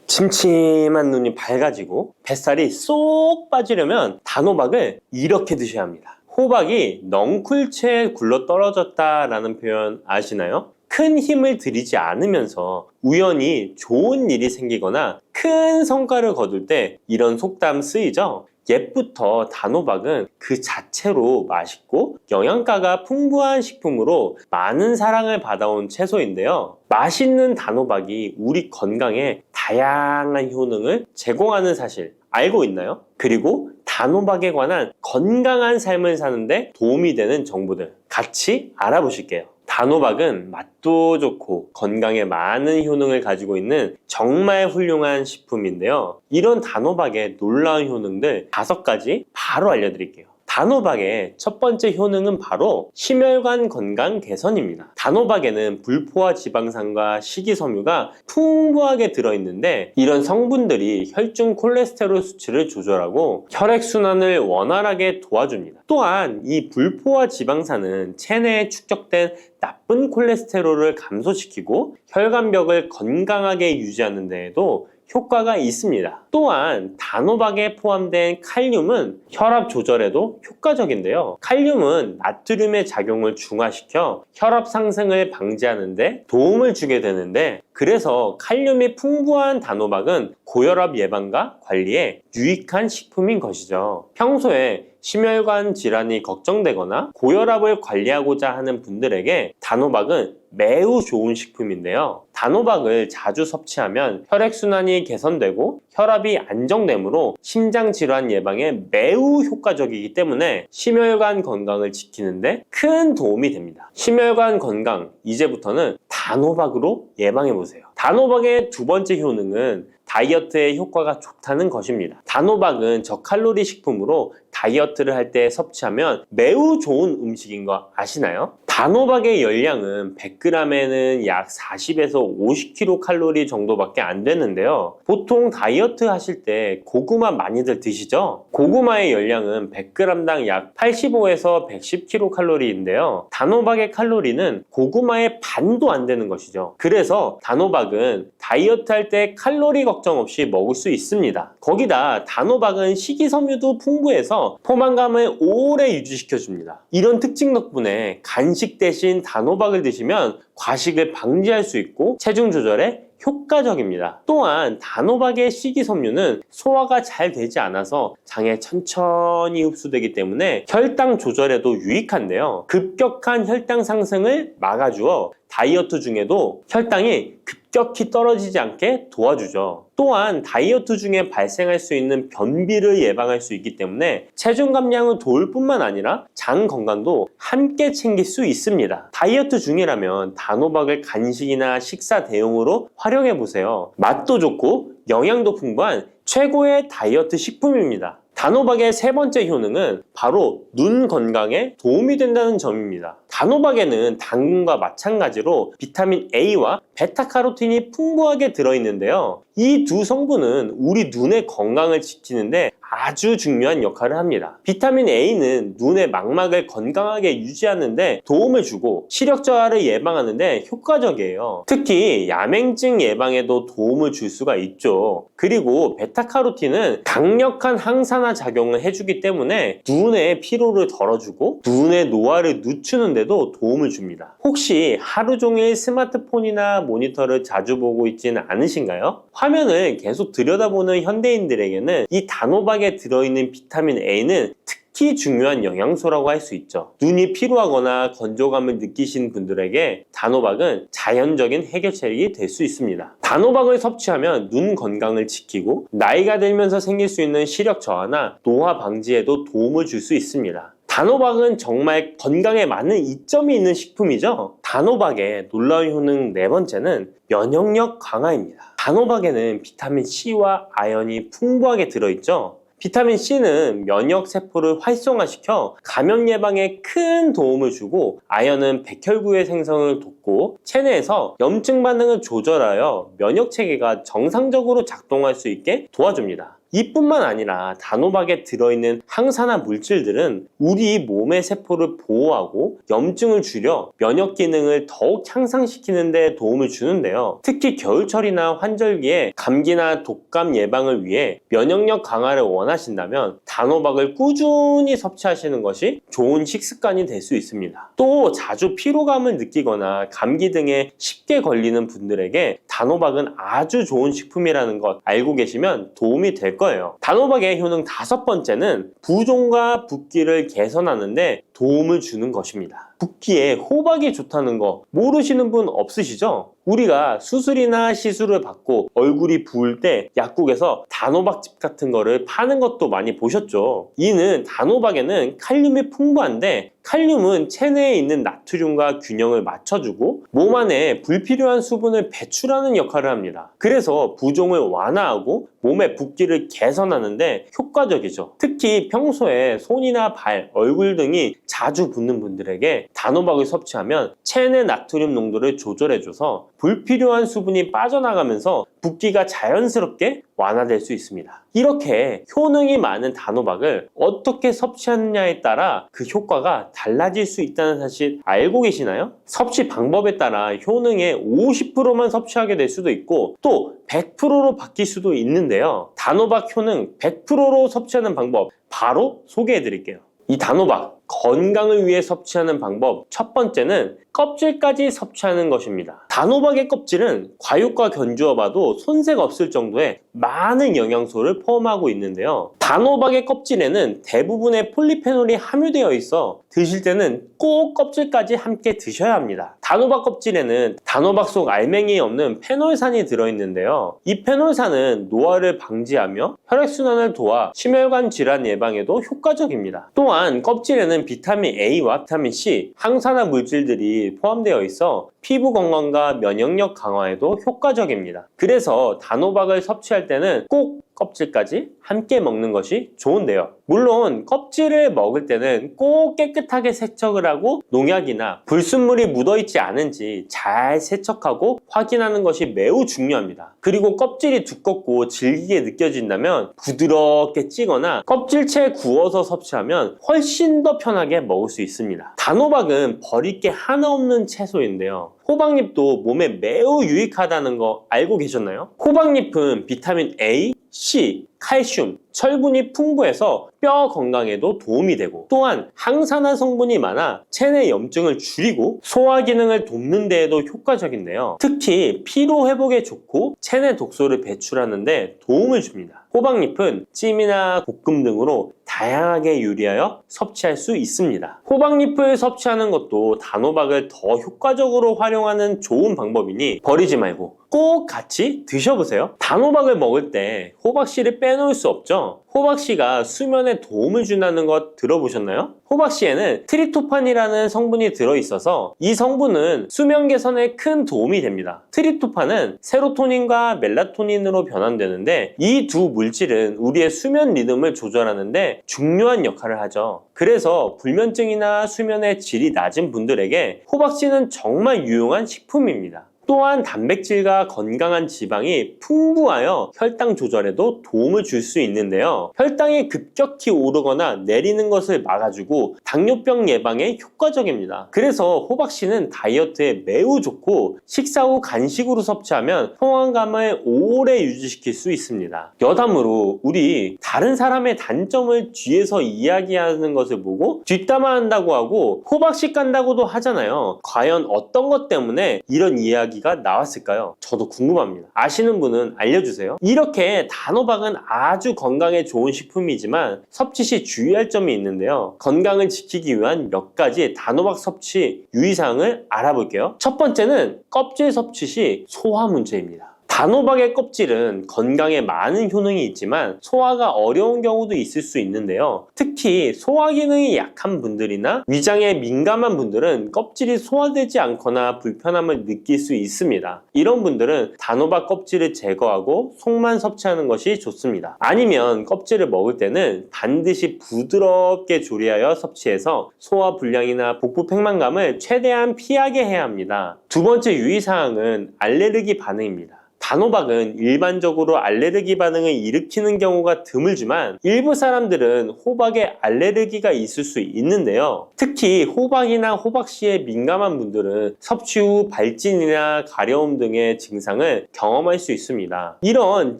침침한 눈이 밝아지고 뱃살이 쏙 빠지려면 단호박을 이렇게 드셔야 합니다. 호박이 넝쿨채에 굴러 떨어졌다라는 표현 아시나요? 큰 힘을 들이지 않으면서 우연히 좋은 일이 생기거나 큰 성과를 거둘 때 이런 속담 쓰이죠? 옛부터 단호박은 그 자체로 맛있고 영양가가 풍부한 식품으로 많은 사랑을 받아온 채소인데요. 맛있는 단호박이 우리 건강에 다양한 효능을 제공하는 사실 알고 있나요? 그리고 단호박에 관한 건강한 삶을 사는데 도움이 되는 정보들 같이 알아보실게요. 단호박은 맛도 좋고 건강에 많은 효능을 가지고 있는 정말 훌륭한 식품인데요. 이런 단호박의 놀라운 효능들 5가지 바로 알려드릴게요. 단호박의 첫 번째 효능은 바로 심혈관 건강 개선입니다. 단호박에는 불포화 지방산과 식이섬유가 풍부하게 들어있는데 이런 성분들이 혈중 콜레스테롤 수치를 조절하고 혈액순환을 원활하게 도와줍니다. 또한 이 불포화 지방산은 체내에 축적된 나쁜 콜레스테롤을 감소시키고 혈관벽을 건강하게 유지하는 데에도 효과가 있습니다. 또한 단호박에 포함된 칼륨은 혈압 조절에도 효과적인데요. 칼륨은 나트륨의 작용을 중화시켜 혈압 상승을 방지하는 데 도움을 주게 되는데 그래서 칼륨이 풍부한 단호박은 고혈압 예방과 관리에 유익한 식품인 것이죠. 평소에 심혈관 질환이 걱정되거나 고혈압을 관리하고자 하는 분들에게 단호박은 매우 좋은 식품인데요. 단호박을 자주 섭취하면 혈액순환이 개선되고 혈압이 안정되므로 심장질환 예방에 매우 효과적이기 때문에 심혈관 건강을 지키는데 큰 도움이 됩니다. 심혈관 건강, 이제부터는 단호박으로 예방해보세요. 단호박의 두 번째 효능은 다이어트에 효과가 좋다는 것입니다. 단호박은 저칼로리 식품으로 다이어트를 할 때 섭취하면 매우 좋은 음식인 거 아시나요? 단호박의 열량은 100g에는 약 40에서 50kcal 정도밖에 안 되는데요. 보통 다이어트 하실 때 고구마 많이들 드시죠? 고구마의 열량은 100g당 약 85에서 110kcal인데요. 단호박의 칼로리는 고구마의 반도 안 되는 것이죠. 그래서 단호박은 다이어트 할 때 칼로리 걱정 없이 먹을 수 있습니다. 거기다 단호박은 식이섬유도 풍부해서 포만감을 오래 유지시켜줍니다. 이런 특징 덕분에 간식 대신 단호박을 드시면 과식을 방지할 수 있고 체중 조절에 효과적입니다. 또한 단호박의 식이섬유는 소화가 잘 되지 않아서 장에 천천히 흡수되기 때문에 혈당 조절에도 유익한데요. 급격한 혈당 상승을 막아주어 다이어트 중에도 혈당이 급격히 떨어지지 않게 도와주죠. 또한 다이어트 중에 발생할 수 있는 변비를 예방할 수 있기 때문에 체중 감량을 도울 뿐만 아니라 장 건강도 함께 챙길 수 있습니다. 다이어트 중이라면 단호박을 간식이나 식사 대용으로 활용해보세요. 맛도 좋고 영양도 풍부한 최고의 다이어트 식품입니다. 단호박의 세 번째 효능은 바로 눈 건강에 도움이 된다는 점입니다. 단호박에는 당근과 마찬가지로 비타민 A와 베타카로틴이 풍부하게 들어있는데요. 이 두 성분은 우리 눈의 건강을 지키는데 아주 중요한 역할을 합니다. 비타민 A는 눈의 망막을 건강하게 유지하는데 도움을 주고 시력 저하를 예방하는데 효과적이에요. 특히 야맹증 예방에도 도움을 줄 수가 있죠. 그리고 베타카로틴은 강력한 항산화 작용을 해주기 때문에 눈의 피로를 덜어주고 눈의 노화를 늦추는데도 도움을 줍니다. 혹시 하루 종일 스마트폰이나 모니터를 자주 보고 있지는 않으신가요? 화면을 계속 들여다보는 현대인들에게는 이 단호박에 들어있는 비타민 A는 특히 중요한 영양소라고 할 수 있죠. 눈이 피로하거나 건조감을 느끼신 분들에게 단호박은 자연적인 해결책이 될 수 있습니다. 단호박을 섭취하면 눈 건강을 지키고 나이가 들면서 생길 수 있는 시력 저하나 노화 방지에도 도움을 줄 수 있습니다. 단호박은 정말 건강에 많은 이점이 있는 식품이죠. 단호박의 놀라운 효능 네 번째는 면역력 강화입니다. 단호박에는 비타민 C와 아연이 풍부하게 들어있죠. 비타민 C는 면역 세포를 활성화시켜 감염 예방에 큰 도움을 주고 아연은 백혈구의 생성을 돕고 체내에서 염증 반응을 조절하여 면역 체계가 정상적으로 작동할 수 있게 도와줍니다. 이뿐만 아니라 단호박에 들어있는 항산화 물질들은 우리 몸의 세포를 보호하고 염증을 줄여 면역 기능을 더욱 향상시키는 데 도움을 주는데요. 특히 겨울철이나 환절기에 감기나 독감 예방을 위해 면역력 강화를 원하신다면 단호박을 꾸준히 섭취하시는 것이 좋은 식습관이 될 수 있습니다. 또 자주 피로감을 느끼거나 감기 등에 쉽게 걸리는 분들에게 단호박은 아주 좋은 식품이라는 것 알고 계시면 도움이 될 거예요. 단호박의 효능 5번째는 부종과 붓기를 개선하는데 도움을 주는 것입니다. 붓기에 호박이 좋다는 거 모르시는 분 없으시죠? 우리가 수술이나 시술을 받고 얼굴이 부을 때 약국에서 단호박즙 같은 거를 파는 것도 많이 보셨죠? 이는 단호박에는 칼륨이 풍부한데 칼륨은 체내에 있는 나트륨과 균형을 맞춰주고 몸 안에 불필요한 수분을 배출하는 역할을 합니다. 그래서 부종을 완화하고 몸의 붓기를 개선하는데 효과적이죠. 특히 평소에 손이나 발, 얼굴 등이 자주 붓는 분들에게 단호박을 섭취하면 체내 나트륨 농도를 조절해줘서 불필요한 수분이 빠져나가면서 붓기가 자연스럽게 완화될 수 있습니다. 이렇게 효능이 많은 단호박을 어떻게 섭취하느냐에 따라 그 효과가 달라질 수 있다는 사실 알고 계시나요? 섭취 방법에 따라 효능의 50%만 섭취하게 될 수도 있고 또 100%로 바뀔 수도 있는데요. 단호박 효능 100%로 섭취하는 방법 바로 소개해 드릴게요. 이 단호박 건강을 위해 섭취하는 방법 첫 번째는 껍질까지 섭취하는 것입니다. 단호박의 껍질은 과육과 견주어 봐도 손색 없을 정도의 많은 영양소를 포함하고 있는데요. 단호박의 껍질에는 대부분의 폴리페놀이 함유되어 있어 드실 때는 꼭 껍질까지 함께 드셔야 합니다. 단호박 껍질에는 단호박 속 알맹이에 없는 페놀산이 들어있는데요. 이 페놀산은 노화를 방지하며 혈액순환을 도와 심혈관 질환 예방에도 효과적입니다. 또한 껍질에는 비타민 A와 비타민 C, 항산화 물질들이 포함되어 있어 피부 건강과 면역력 강화에도 효과적입니다. 그래서 단호박을 섭취할 때는 꼭 껍질까지 함께 먹는 것이 좋은데요. 물론 껍질을 먹을 때는 꼭 깨끗하게 세척을 하고 농약이나 불순물이 묻어있지 않은지 잘 세척하고 확인하는 것이 매우 중요합니다. 그리고 껍질이 두껍고 질기게 느껴진다면 부드럽게 찌거나 껍질째 구워서 섭취하면 훨씬 더 편하게 먹을 수 있습니다. 단호박은 버릴 게 하나 없는 채소인데요. 호박잎도 몸에 매우 유익하다는 거 알고 계셨나요? 호박잎은 비타민 A, C, 칼슘, 철분이 풍부해서 뼈 건강에도 도움이 되고 또한 항산화 성분이 많아 체내 염증을 줄이고 소화 기능을 돕는 데에도 효과적인데요. 특히 피로 회복에 좋고 체내 독소를 배출하는 데 도움을 줍니다. 호박잎은 찜이나 볶음 등으로 다양하게 요리하여 섭취할 수 있습니다. 호박잎을 섭취하는 것도 단호박을 더 효과적으로 활용하는 좋은 방법이니 버리지 말고 꼭 같이 드셔보세요. 단호박을 먹을 때 호박씨를 빼놓을 수 없죠. 호박씨가 수면에 도움을 준다는 것 들어보셨나요? 호박씨에는 트립토판이라는 성분이 들어있어서 이 성분은 수면 개선에 큰 도움이 됩니다. 트립토판은 세로토닌과 멜라토닌으로 변환되는데 이 두 물질은 우리의 수면 리듬을 조절하는데 중요한 역할을 하죠. 그래서 불면증이나 수면의 질이 낮은 분들에게 호박씨는 정말 유용한 식품입니다. 또한 단백질과 건강한 지방이 풍부하여 혈당 조절에도 도움을 줄 수 있는데요. 혈당이 급격히 오르거나 내리는 것을 막아주고 당뇨병 예방에 효과적입니다. 그래서 호박씨는 다이어트에 매우 좋고 식사 후 간식으로 섭취하면 포만감을 오래 유지시킬 수 있습니다. 여담으로 우리 다른 사람의 단점을 뒤에서 이야기하는 것을 보고 뒷담화한다고 하고 호박씨 깐다고도 하잖아요. 과연 어떤 것 때문에 이런 이야기가 나왔을까요? 저도 궁금합니다. 아시는 분은 알려주세요. 이렇게 단호박은 아주 건강에 좋은 식품이지만 섭취 시 주의할 점이 있는데요. 건강을 지키기 위한 몇 가지 단호박 섭취 유의사항을 알아볼게요. 첫 번째는 껍질 섭취 시 소화 문제입니다. 단호박의 껍질은 건강에 많은 효능이 있지만 소화가 어려운 경우도 있을 수 있는데요. 특히 소화 기능이 약한 분들이나 위장에 민감한 분들은 껍질이 소화되지 않거나 불편함을 느낄 수 있습니다. 이런 분들은 단호박 껍질을 제거하고 속만 섭취하는 것이 좋습니다. 아니면 껍질을 먹을 때는 반드시 부드럽게 조리하여 섭취해서 소화 불량이나 복부 팽만감을 최대한 피하게 해야 합니다. 두 번째 유의사항은 알레르기 반응입니다. 단호박은 일반적으로 알레르기 반응을 일으키는 경우가 드물지만 일부 사람들은 호박에 알레르기가 있을 수 있는데요. 특히 호박이나 호박씨에 민감한 분들은 섭취 후 발진이나 가려움 등의 증상을 경험할 수 있습니다. 이런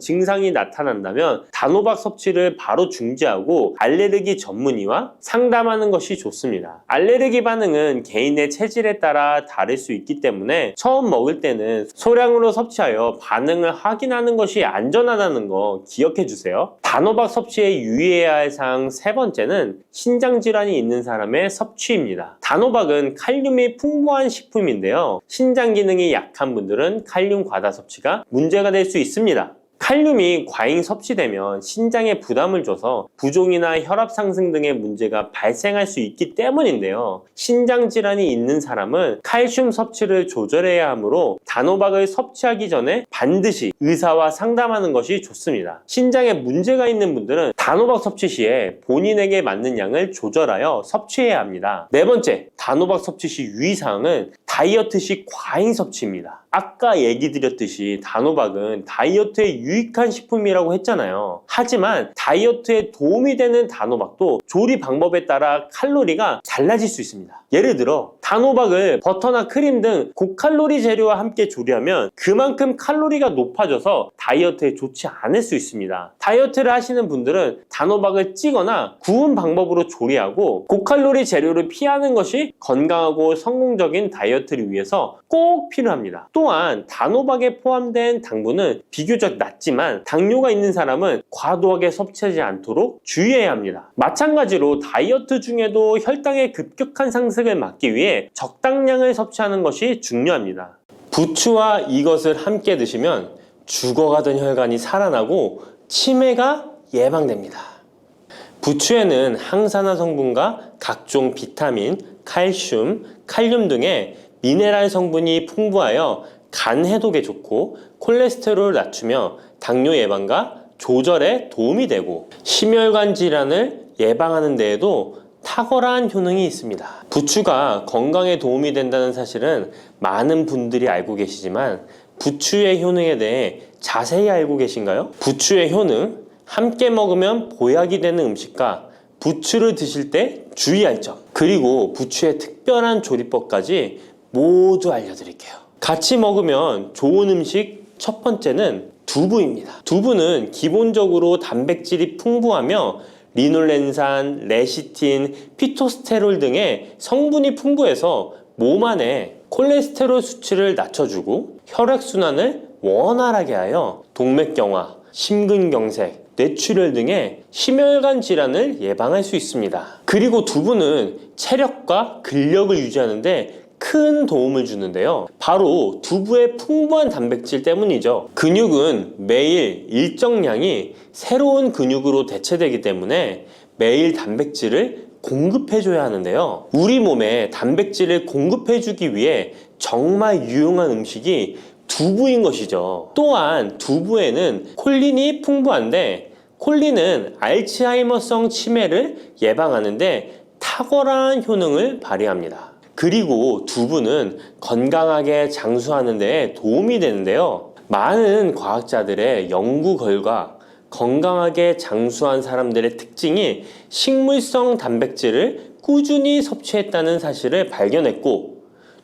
증상이 나타난다면 단호박 섭취를 바로 중지하고 알레르기 전문의와 상담하는 것이 좋습니다. 알레르기 반응은 개인의 체질에 따라 다를 수 있기 때문에 처음 먹을 때는 소량으로 섭취하여 반응을 확인하는 것이 안전하다는 거 기억해 주세요. 단호박 섭취에 유의해야 할 사항 세 번째는 신장 질환이 있는 사람의 섭취입니다. 단호박은 칼륨이 풍부한 식품인데요. 신장 기능이 약한 분들은 칼륨 과다 섭취가 문제가 될 수 있습니다. 칼륨이 과잉 섭취되면 신장에 부담을 줘서 부종이나 혈압 상승 등의 문제가 발생할 수 있기 때문인데요. 신장 질환이 있는 사람은 칼슘 섭취를 조절해야 하므로 단호박을 섭취하기 전에 반드시 의사와 상담하는 것이 좋습니다. 신장에 문제가 있는 분들은 단호박 섭취 시에 본인에게 맞는 양을 조절하여 섭취해야 합니다. 네 번째, 단호박 섭취 시 유의사항은 다이어트 시 과잉 섭취입니다. 아까 얘기 드렸듯이 단호박은 다이어트에 유익한 식품이라고 했잖아요. 하지만 다이어트에 도움이 되는 단호박도 조리 방법에 따라 칼로리가 달라질 수 있습니다. 예를 들어 단호박을 버터나 크림 등 고칼로리 재료와 함께 조리하면 그만큼 칼로리가 높아져서 다이어트에 좋지 않을 수 있습니다. 다이어트를 하시는 분들은 단호박을 찌거나 구운 방법으로 조리하고 고칼로리 재료를 피하는 것이 건강하고 성공적인 다이어트를 위해서 꼭 필요합니다. 또한 단호박에 포함된 당분은 비교적 낮지만 당뇨가 있는 사람은 과도하게 섭취하지 않도록 주의해야 합니다. 마찬가지로 다이어트 중에도 혈당의 급격한 상승을 막기 위해 적당량을 섭취하는 것이 중요합니다. 부추와 이것을 함께 드시면 죽어가던 혈관이 살아나고 치매가 예방됩니다. 부추에는 항산화 성분과 각종 비타민, 칼슘, 칼륨 등의 미네랄 성분이 풍부하여 간 해독에 좋고 콜레스테롤을 낮추며 당뇨 예방과 조절에 도움이 되고 심혈관 질환을 예방하는 데에도 탁월한 효능이 있습니다. 부추가 건강에 도움이 된다는 사실은 많은 분들이 알고 계시지만 부추의 효능에 대해 자세히 알고 계신가요? 부추의 효능, 함께 먹으면 보약이 되는 음식과 부추를 드실 때 주의할 점, 그리고 부추의 특별한 조리법까지 모두 알려드릴게요. 같이 먹으면 좋은 음식 첫 번째는 두부입니다. 두부는 기본적으로 단백질이 풍부하며 리놀렌산, 레시틴, 피토스테롤 등의 성분이 풍부해서 몸 안에 콜레스테롤 수치를 낮춰주고 혈액순환을 원활하게 하여 동맥경화, 심근경색, 뇌출혈 등의 심혈관 질환을 예방할 수 있습니다. 그리고 두부는 체력과 근력을 유지하는 데 큰 도움을 주는데요. 바로 두부의 풍부한 단백질 때문이죠. 근육은 매일 일정량이 새로운 근육으로 대체되기 때문에 매일 단백질을 공급해줘야 하는데요. 우리 몸에 단백질을 공급해주기 위해 정말 유용한 음식이 두부인 것이죠. 또한 두부에는 콜린이 풍부한데 콜린은 알츠하이머성 치매를 예방하는데 탁월한 효능을 발휘합니다. 그리고 두부는 건강하게 장수하는 데 도움이 되는데요. 많은 과학자들의 연구 결과 건강하게 장수한 사람들의 특징이 식물성 단백질을 꾸준히 섭취했다는 사실을 발견했고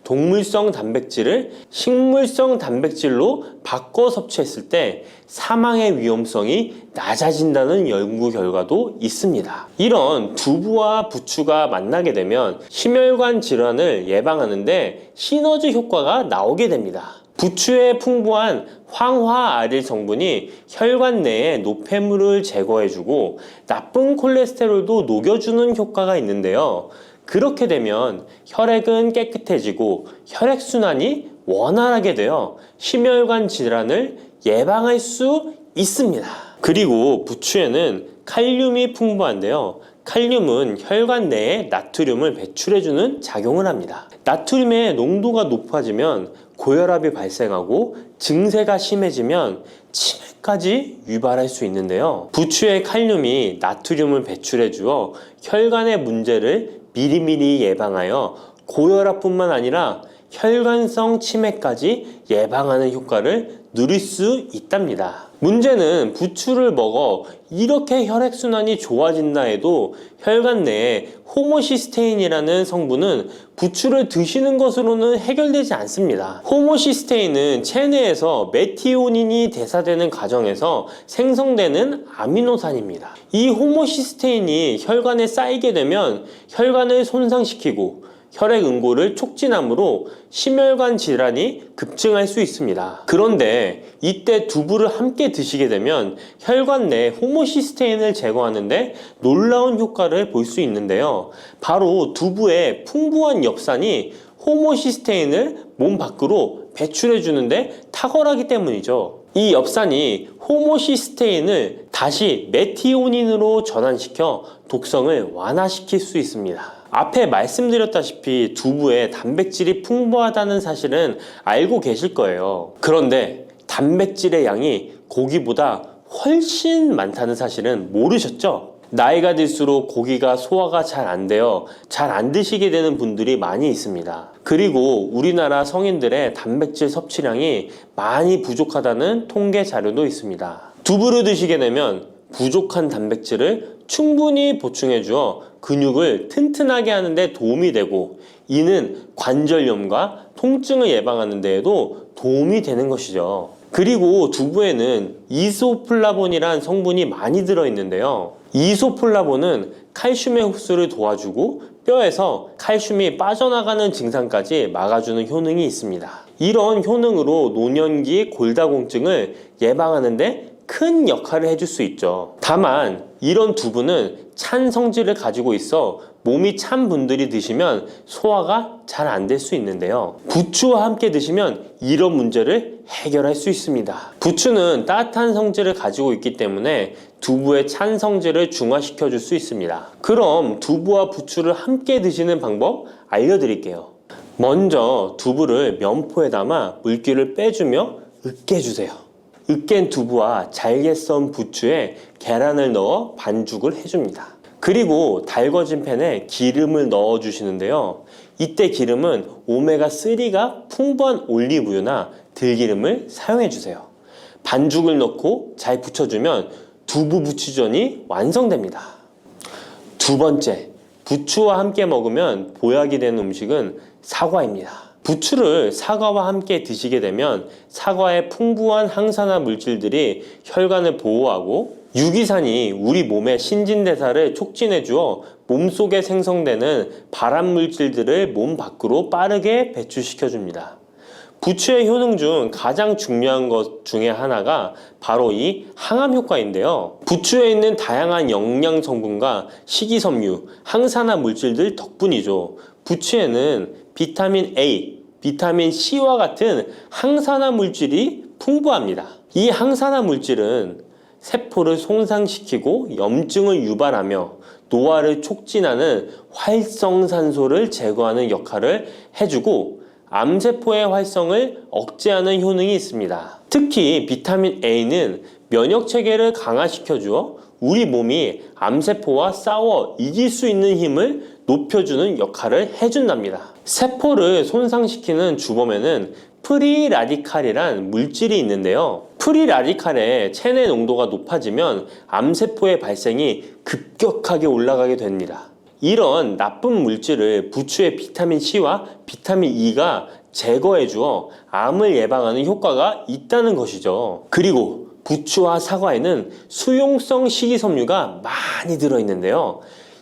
동물성 단백질을 식물성 단백질로 바꿔 섭취했을 때 사망의 위험성이 낮아진다는 연구 결과도 있습니다. 이런 두부와 부추가 만나게 되면 심혈관 질환을 예방하는데 시너지 효과가 나오게 됩니다. 부추에 풍부한 황화아릴 성분이 혈관 내의 노폐물을 제거해주고 나쁜 콜레스테롤도 녹여주는 효과가 있는데요. 그렇게 되면 혈액은 깨끗해지고 혈액순환이 원활하게 되어 심혈관 질환을 예방할 수 있습니다. 그리고 부추에는 칼륨이 풍부한데요. 칼륨은 혈관 내에 나트륨을 배출해주는 작용을 합니다. 나트륨의 농도가 높아지면 고혈압이 발생하고 증세가 심해지면 치매까지 유발할 수 있는데요. 부추의 칼륨이 나트륨을 배출해주어 혈관의 문제를 미리미리 예방하여 고혈압뿐만 아니라 혈관성 치매까지 예방하는 효과를 누릴 수 있답니다. 문제는 부추를 먹어 이렇게 혈액순환이 좋아진다 해도 혈관 내에 호모시스테인이라는 성분은 부추를 드시는 것으로는 해결되지 않습니다. 호모시스테인은 체내에서 메티오닌이 대사되는 과정에서 생성되는 아미노산입니다. 이 호모시스테인이 혈관에 쌓이게 되면 혈관을 손상시키고 혈액 응고를 촉진하므로 심혈관 질환이 급증할 수 있습니다. 그런데 이때 두부를 함께 드시게 되면 혈관 내 호모시스테인을 제거하는데 놀라운 효과를 볼 수 있는데요. 바로 두부의 풍부한 엽산이 호모시스테인을 몸 밖으로 배출해 주는데 탁월하기 때문이죠. 이 엽산이 호모시스테인을 다시 메티오닌으로 전환시켜 독성을 완화시킬 수 있습니다. 앞에 말씀드렸다시피 두부에 단백질이 풍부하다는 사실은 알고 계실 거예요. 그런데 단백질의 양이 고기보다 훨씬 많다는 사실은 모르셨죠? 나이가 들수록 고기가 소화가 잘 안 되어 잘 안 드시게 되는 분들이 많이 있습니다. 그리고 우리나라 성인들의 단백질 섭취량이 많이 부족하다는 통계 자료도 있습니다. 두부를 드시게 되면 부족한 단백질을 충분히 보충해 주어 근육을 튼튼하게 하는 데 도움이 되고, 이는 관절염과 통증을 예방하는 데에도 도움이 되는 것이죠. 그리고 두부에는 이소플라본이란 성분이 많이 들어있는데요. 이소플라본은 칼슘의 흡수를 도와주고 뼈에서 칼슘이 빠져나가는 증상까지 막아주는 효능이 있습니다. 이런 효능으로 노년기 골다공증을 예방하는 데 큰 역할을 해줄 수 있죠. 다만 이런 두부는 찬 성질을 가지고 있어 몸이 찬 분들이 드시면 소화가 잘 안 될 수 있는데요. 부추와 함께 드시면 이런 문제를 해결할 수 있습니다. 부추는 따뜻한 성질을 가지고 있기 때문에 두부의 찬 성질을 중화시켜 줄 수 있습니다. 그럼 두부와 부추를 함께 드시는 방법 알려드릴게요. 먼저 두부를 면포에 담아 물기를 빼주며 으깨주세요. 으깬 두부와 잘게 썬 부추에 계란을 넣어 반죽을 해줍니다. 그리고 달궈진 팬에 기름을 넣어 주시는데요. 이때 기름은 오메가3가 풍부한 올리브유나 들기름을 사용해 주세요. 반죽을 넣고 잘 부쳐주면 두부 부추전이 완성됩니다. 두 번째, 부추와 함께 먹으면 보약이 되는 음식은 사과입니다. 부추를 사과와 함께 드시게 되면 사과의 풍부한 항산화 물질들이 혈관을 보호하고 유기산이 우리 몸의 신진대사를 촉진해 주어 몸속에 생성되는 발암 물질들을 몸 밖으로 빠르게 배출시켜 줍니다. 부추의 효능 중 가장 중요한 것 중에 하나가 바로 이 항암 효과인데요. 부추에 있는 다양한 영양 성분과 식이섬유, 항산화 물질들 덕분이죠. 부추에는 비타민 A, 비타민 C와 같은 항산화 물질이 풍부합니다. 이 항산화 물질은 세포를 손상시키고 염증을 유발하며 노화를 촉진하는 활성산소를 제거하는 역할을 해주고 암세포의 활성을 억제하는 효능이 있습니다. 특히 비타민 A는 면역체계를 강화시켜주어 우리 몸이 암세포와 싸워 이길 수 있는 힘을 높여주는 역할을 해준답니다. 세포를 손상시키는 주범에는 프리라디칼이란 물질이 있는데요. 프리라디칼의 체내 농도가 높아지면 암세포의 발생이 급격하게 올라가게 됩니다. 이런 나쁜 물질을 부추의 비타민 C와 비타민 E가 제거해 주어 암을 예방하는 효과가 있다는 것이죠. 그리고 부추와 사과에는 수용성 식이섬유가 많이 들어있는데요.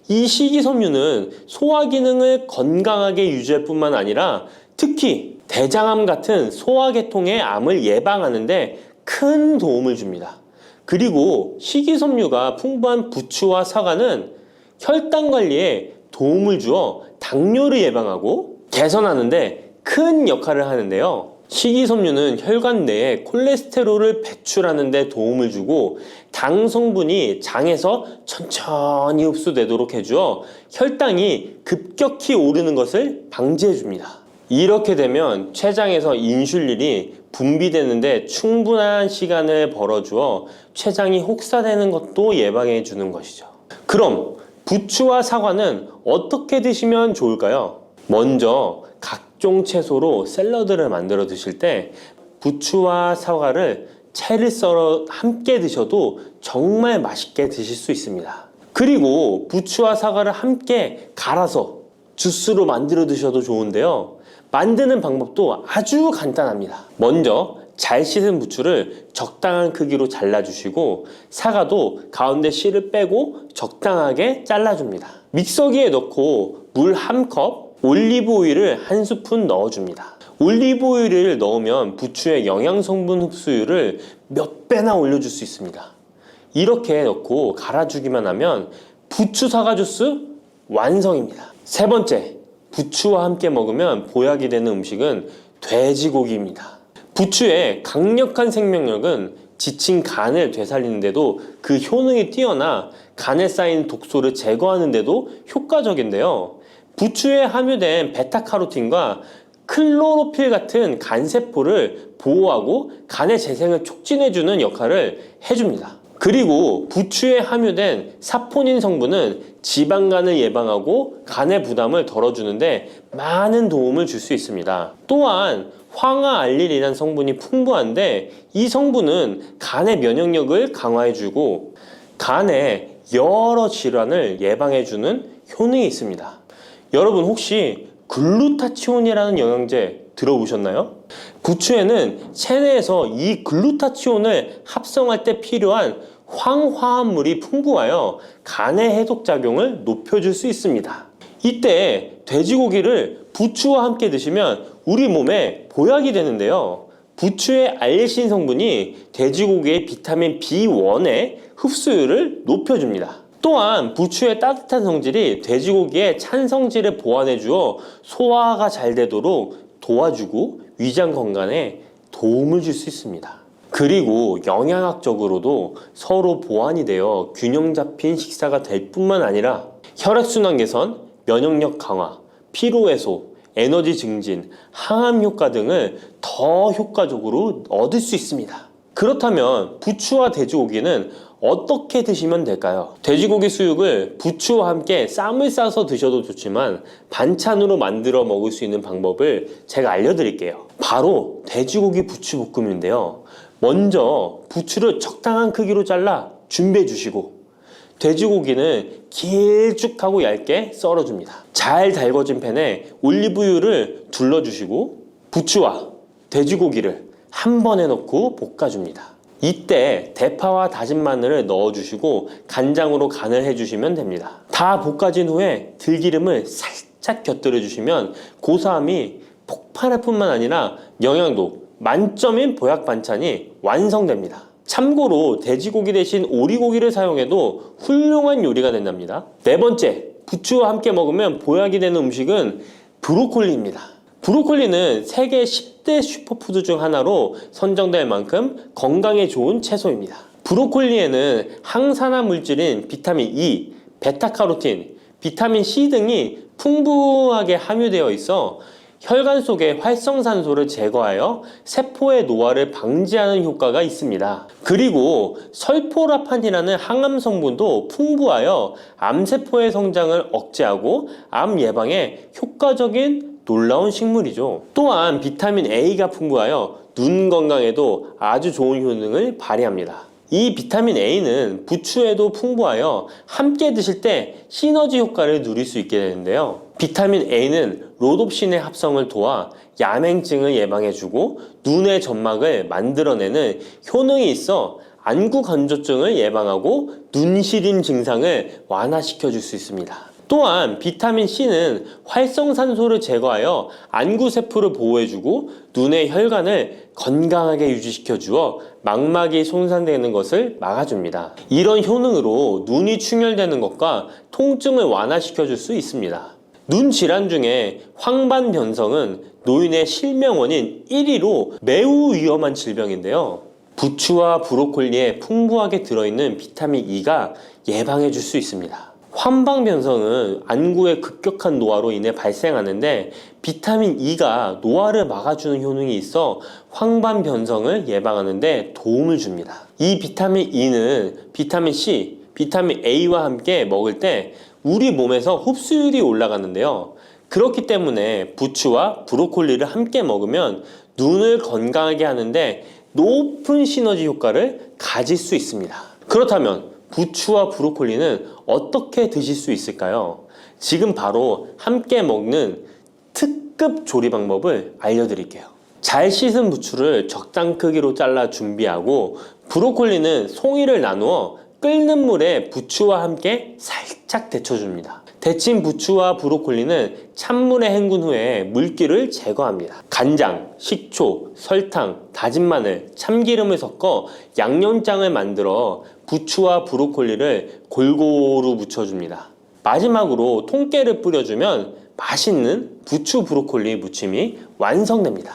이 식이섬유는 소화 기능을 건강하게 유지할 뿐만 아니라 특히 대장암 같은 소화계통의 암을 예방하는 데 큰 도움을 줍니다. 그리고 식이섬유가 풍부한 부추와 사과는 혈당 관리에 도움을 주어 당뇨를 예방하고 개선하는데 큰 역할을 하는데요. 식이섬유는 혈관 내에 콜레스테롤을 배출하는 데 도움을 주고 당 성분이 장에서 천천히 흡수되도록 해주어 혈당이 급격히 오르는 것을 방지해 줍니다. 이렇게 되면 췌장에서 인슐린이 분비되는데 충분한 시간을 벌어주어 췌장이 혹사되는 것도 예방해 주는 것이죠. 그럼 부추와 사과는 어떻게 드시면 좋을까요? 먼저 각종 채소로 샐러드를 만들어 드실 때 부추와 사과를 채를 썰어 함께 드셔도 정말 맛있게 드실 수 있습니다. 그리고 부추와 사과를 함께 갈아서 주스로 만들어 드셔도 좋은데요. 만드는 방법도 아주 간단합니다. 먼저 잘 씻은 부추를 적당한 크기로 잘라주시고 사과도 가운데 씨를 빼고 적당하게 잘라줍니다. 믹서기에 넣고 물 1컵, 올리브 오일을 1스푼 넣어줍니다. 올리브 오일을 넣으면 부추의 영양 성분 흡수율을 몇 배나 올려줄 수 있습니다. 이렇게 넣고 갈아주기만 하면 부추 사과 주스 완성입니다. 세 번째, 부추와 함께 먹으면 보약이 되는 음식은 돼지고기입니다. 부추의 강력한 생명력은 지친 간을 되살리는데도 그 효능이 뛰어나 간에 쌓인 독소를 제거하는데도 효과적인데요. 부추에 함유된 베타카로틴과 클로로필 같은 간세포를 보호하고 간의 재생을 촉진해주는 역할을 해줍니다. 그리고 부추에 함유된 사포닌 성분은 지방간을 예방하고 간의 부담을 덜어주는데 많은 도움을 줄 수 있습니다. 또한 황화알릴이라는 성분이 풍부한데 이 성분은 간의 면역력을 강화해주고 간의 여러 질환을 예방해주는 효능이 있습니다. 여러분 혹시 글루타치온이라는 영양제 들어보셨나요? 부추에는 체내에서 이 글루타치온을 합성할 때 필요한 황화합물이 풍부하여 간의 해독작용을 높여줄 수 있습니다. 이때 돼지고기를 부추와 함께 드시면 우리 몸에 보약이 되는데요. 부추의 알리신 성분이 돼지고기의 비타민 B1의 흡수율을 높여줍니다. 또한 부추의 따뜻한 성질이 돼지고기의 찬 성질을 보완해 주어 소화가 잘 되도록 도와주고 위장 건강에 도움을 줄 수 있습니다. 그리고 영양학적으로도 서로 보완이 되어 균형 잡힌 식사가 될 뿐만 아니라 혈액순환 개선, 면역력 강화, 피로 해소, 에너지 증진, 항암 효과 등을 더 효과적으로 얻을 수 있습니다. 그렇다면 부추와 돼지고기는 어떻게 드시면 될까요? 돼지고기 수육을 부추와 함께 쌈을 싸서 드셔도 좋지만 반찬으로 만들어 먹을 수 있는 방법을 제가 알려드릴게요. 바로 돼지고기 부추볶음인데요. 먼저 부추를 적당한 크기로 잘라 준비해 주시고 돼지고기는 길쭉하고 얇게 썰어줍니다. 잘 달궈진 팬에 올리브유를 둘러주시고 부추와 돼지고기를 한 번에 넣고 볶아줍니다. 이때 대파와 다진 마늘을 넣어주시고 간장으로 간을 해주시면 됩니다. 다 볶아진 후에 들기름을 살짝 곁들여 주시면 고소함이 폭발할 뿐만 아니라 영양도 만점인 보약 반찬이 완성됩니다. 참고로 돼지고기 대신 오리고기를 사용해도 훌륭한 요리가 된답니다. 네 번째, 부추와 함께 먹으면 보약이 되는 음식은 브로콜리입니다. 브로콜리는 세계 10대 슈퍼푸드 중 하나로 선정될 만큼 건강에 좋은 채소입니다. 브로콜리에는 항산화 물질인 비타민 E, 베타카로틴, 비타민 C 등이 풍부하게 함유되어 있어 혈관 속의 활성산소를 제거하여 세포의 노화를 방지하는 효과가 있습니다. 그리고 설포라판이라는 항암 성분도 풍부하여 암세포의 성장을 억제하고 암 예방에 효과적인 놀라운 식물이죠. 또한 비타민 A가 풍부하여 눈 건강에도 아주 좋은 효능을 발휘합니다. 이 비타민 A는 부추에도 풍부하여 함께 드실 때 시너지 효과를 누릴 수 있게 되는데요. 비타민 A는 로놉신의 합성을 도와 야맹증을 예방해주고 눈의 점막을 만들어내는 효능이 있어 안구 건조증을 예방하고 눈시림 증상을 완화시켜줄 수 있습니다. 또한 비타민 C는 활성산소를 제거하여 안구세포를 보호해주고 눈의 혈관을 건강하게 유지시켜 주어 망막이 손상되는 것을 막아줍니다. 이런 효능으로 눈이 충혈되는 것과 통증을 완화시켜 줄 수 있습니다. 눈 질환 중에 황반 변성은 노인의 실명 원인 1위로 매우 위험한 질병인데요. 부추와 브로콜리에 풍부하게 들어있는 비타민 E가 예방해 줄 수 있습니다. 황반 변성은 안구의 급격한 노화로 인해 발생하는데 비타민 E가 노화를 막아주는 효능이 있어 황반 변성을 예방하는 데 도움을 줍니다. 이 비타민 E는 비타민 C, 비타민 A와 함께 먹을 때 우리 몸에서 흡수율이 올라가는데요. 그렇기 때문에 부추와 브로콜리를 함께 먹으면 눈을 건강하게 하는데 높은 시너지 효과를 가질 수 있습니다. 그렇다면 부추와 브로콜리는 어떻게 드실 수 있을까요? 지금 바로 함께 먹는 특급 조리 방법을 알려드릴게요. 잘 씻은 부추를 적당 크기로 잘라 준비하고 브로콜리는 송이를 나누어 끓는 물에 부추와 함께 살짝 데쳐줍니다. 데친 부추와 브로콜리는 찬물에 헹군 후에 물기를 제거합니다. 간장, 식초, 설탕, 다진 마늘, 참기름을 섞어 양념장을 만들어 부추와 브로콜리를 골고루 묻혀줍니다. 마지막으로 통깨를 뿌려주면 맛있는 부추 브로콜리 무침이 완성됩니다.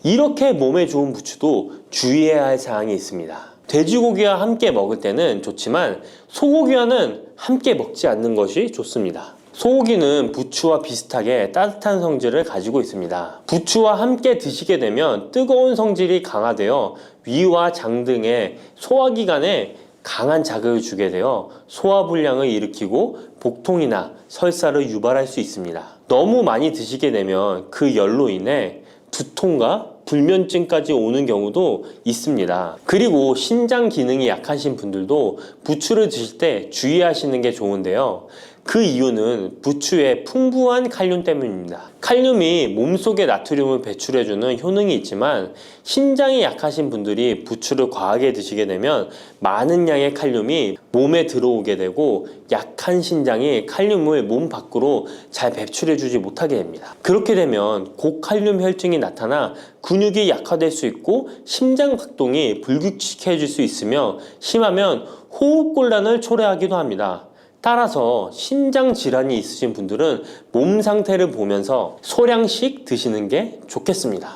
이렇게 몸에 좋은 부추도 주의해야 할 사항이 있습니다. 돼지고기와 함께 먹을 때는 좋지만 소고기와는 함께 먹지 않는 것이 좋습니다. 소고기는 부추와 비슷하게 따뜻한 성질을 가지고 있습니다. 부추와 함께 드시게 되면 뜨거운 성질이 강화되어 위와 장 등의 소화기관에 강한 자극을 주게 되어 소화불량을 일으키고 복통이나 설사를 유발할 수 있습니다. 너무 많이 드시게 되면 그 열로 인해 두통과 불면증까지 오는 경우도 있습니다. 그리고 신장 기능이 약하신 분들도 부추를 드실 때 주의하시는 게 좋은데요. 그 이유는 부추의 풍부한 칼륨 때문입니다. 칼륨이 몸속에 나트륨을 배출해주는 효능이 있지만 신장이 약하신 분들이 부추를 과하게 드시게 되면 많은 양의 칼륨이 몸에 들어오게 되고 약한 신장이 칼륨을 몸 밖으로 잘 배출해주지 못하게 됩니다. 그렇게 되면 고칼륨 혈증이 나타나 근육이 약화될 수 있고 심장 박동이 불규칙해질 수 있으며 심하면 호흡곤란을 초래하기도 합니다. 따라서 신장 질환이 있으신 분들은 몸 상태를 보면서 소량씩 드시는 게 좋겠습니다.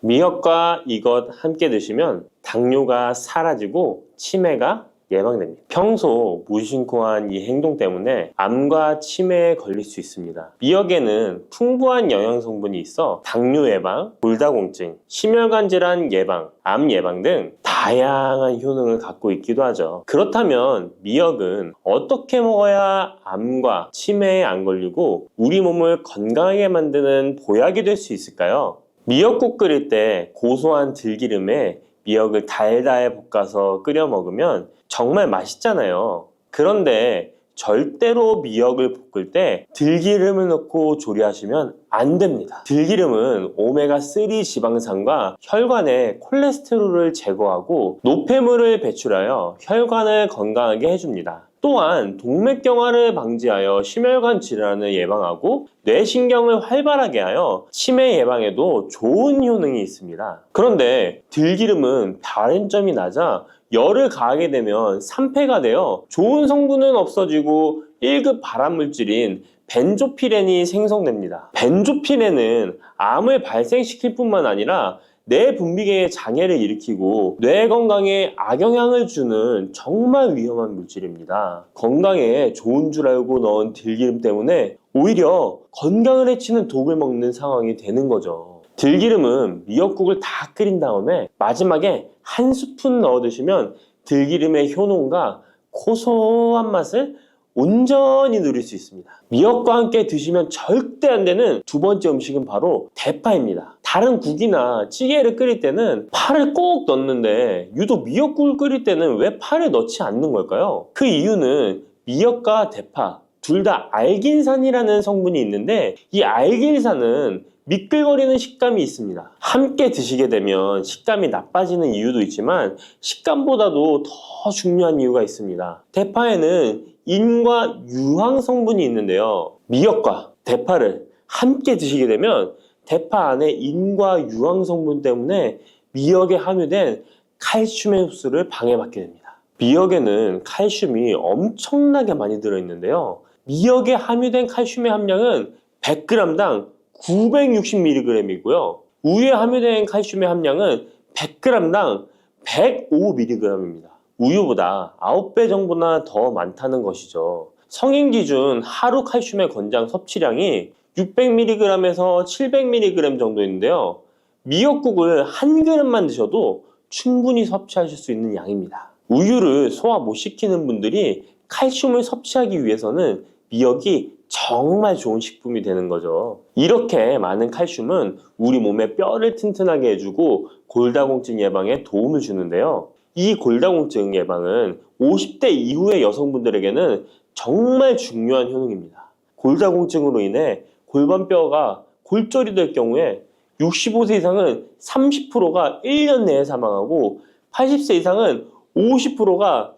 미역과 이것 함께 드시면 당뇨가 사라지고 치매가 예방됩니다. 평소 무심코한 이 행동 때문에 암과 치매에 걸릴 수 있습니다. 미역에는 풍부한 영양 성분이 있어 당뇨 예방, 골다공증, 심혈관 질환 예방, 암 예방 등 다양한 효능을 갖고 있기도 하죠. 그렇다면 미역은 어떻게 먹어야 암과 치매에 안 걸리고 우리 몸을 건강하게 만드는 보약이 될 수 있을까요? 미역국 끓일 때 고소한 들기름에 미역을 달달 볶아서 끓여 먹으면 정말 맛있잖아요. 그런데 절대로 미역을 볶을 때 들기름을 넣고 조리하시면 안 됩니다. 들기름은 오메가3 지방산과 혈관의 콜레스테롤을 제거하고 노폐물을 배출하여 혈관을 건강하게 해줍니다. 또한 동맥경화를 방지하여 심혈관 질환을 예방하고 뇌신경을 활발하게 하여 치매 예방에도 좋은 효능이 있습니다. 그런데 들기름은 다른 점이 낮아 열을 가하게 되면 산패가 되어 좋은 성분은 없어지고 1급 발암물질인 벤조피렌이 생성됩니다. 벤조피렌은 암을 발생시킬 뿐만 아니라 뇌 분비계의 장애를 일으키고 뇌 건강에 악영향을 주는 정말 위험한 물질입니다. 건강에 좋은 줄 알고 넣은 들기름 때문에 오히려 건강을 해치는 독을 먹는 상황이 되는 거죠. 들기름은 미역국을 다 끓인 다음에 마지막에 한 스푼 넣어 드시면 들기름의 효능과 고소한 맛을 온전히 누릴 수 있습니다. 미역과 함께 드시면 절대 안 되는 두 번째 음식은 바로 대파입니다. 다른 국이나 찌개를 끓일 때는 파를 꼭 넣는데 유독 미역국을 끓일 때는 왜 파를 넣지 않는 걸까요? 그 이유는 미역과 대파 둘 다 알긴산이라는 성분이 있는데 이 알긴산은 미끌거리는 식감이 있습니다. 함께 드시게 되면 식감이 나빠지는 이유도 있지만 식감보다도 더 중요한 이유가 있습니다. 대파에는 인과 유황 성분이 있는데요. 미역과 대파를 함께 드시게 되면 대파 안에 인과 유황 성분 때문에 미역에 함유된 칼슘의 흡수를 방해받게 됩니다. 미역에는 칼슘이 엄청나게 많이 들어있는데요. 미역에 함유된 칼슘의 함량은 100g당 960mg이고요. 우유에 함유된 칼슘의 함량은 100g당 105mg입니다. 우유보다 9배 정도나 더 많다는 것이죠. 성인 기준 하루 칼슘의 권장 섭취량이 600mg에서 700mg 정도인데요. 미역국을 한 그릇만 드셔도 충분히 섭취하실 수 있는 양입니다. 우유를 소화 못 시키는 분들이 칼슘을 섭취하기 위해서는 미역이 정말 좋은 식품이 되는 거죠. 이렇게 많은 칼슘은 우리 몸의 뼈를 튼튼하게 해주고 골다공증 예방에 도움을 주는데요. 이 골다공증 예방은 50대 이후의 여성분들에게는 정말 중요한 효능입니다. 골다공증으로 인해 골반뼈가 골절이 될 경우에 65세 이상은 30%가 1년 내에 사망하고 80세 이상은 50%가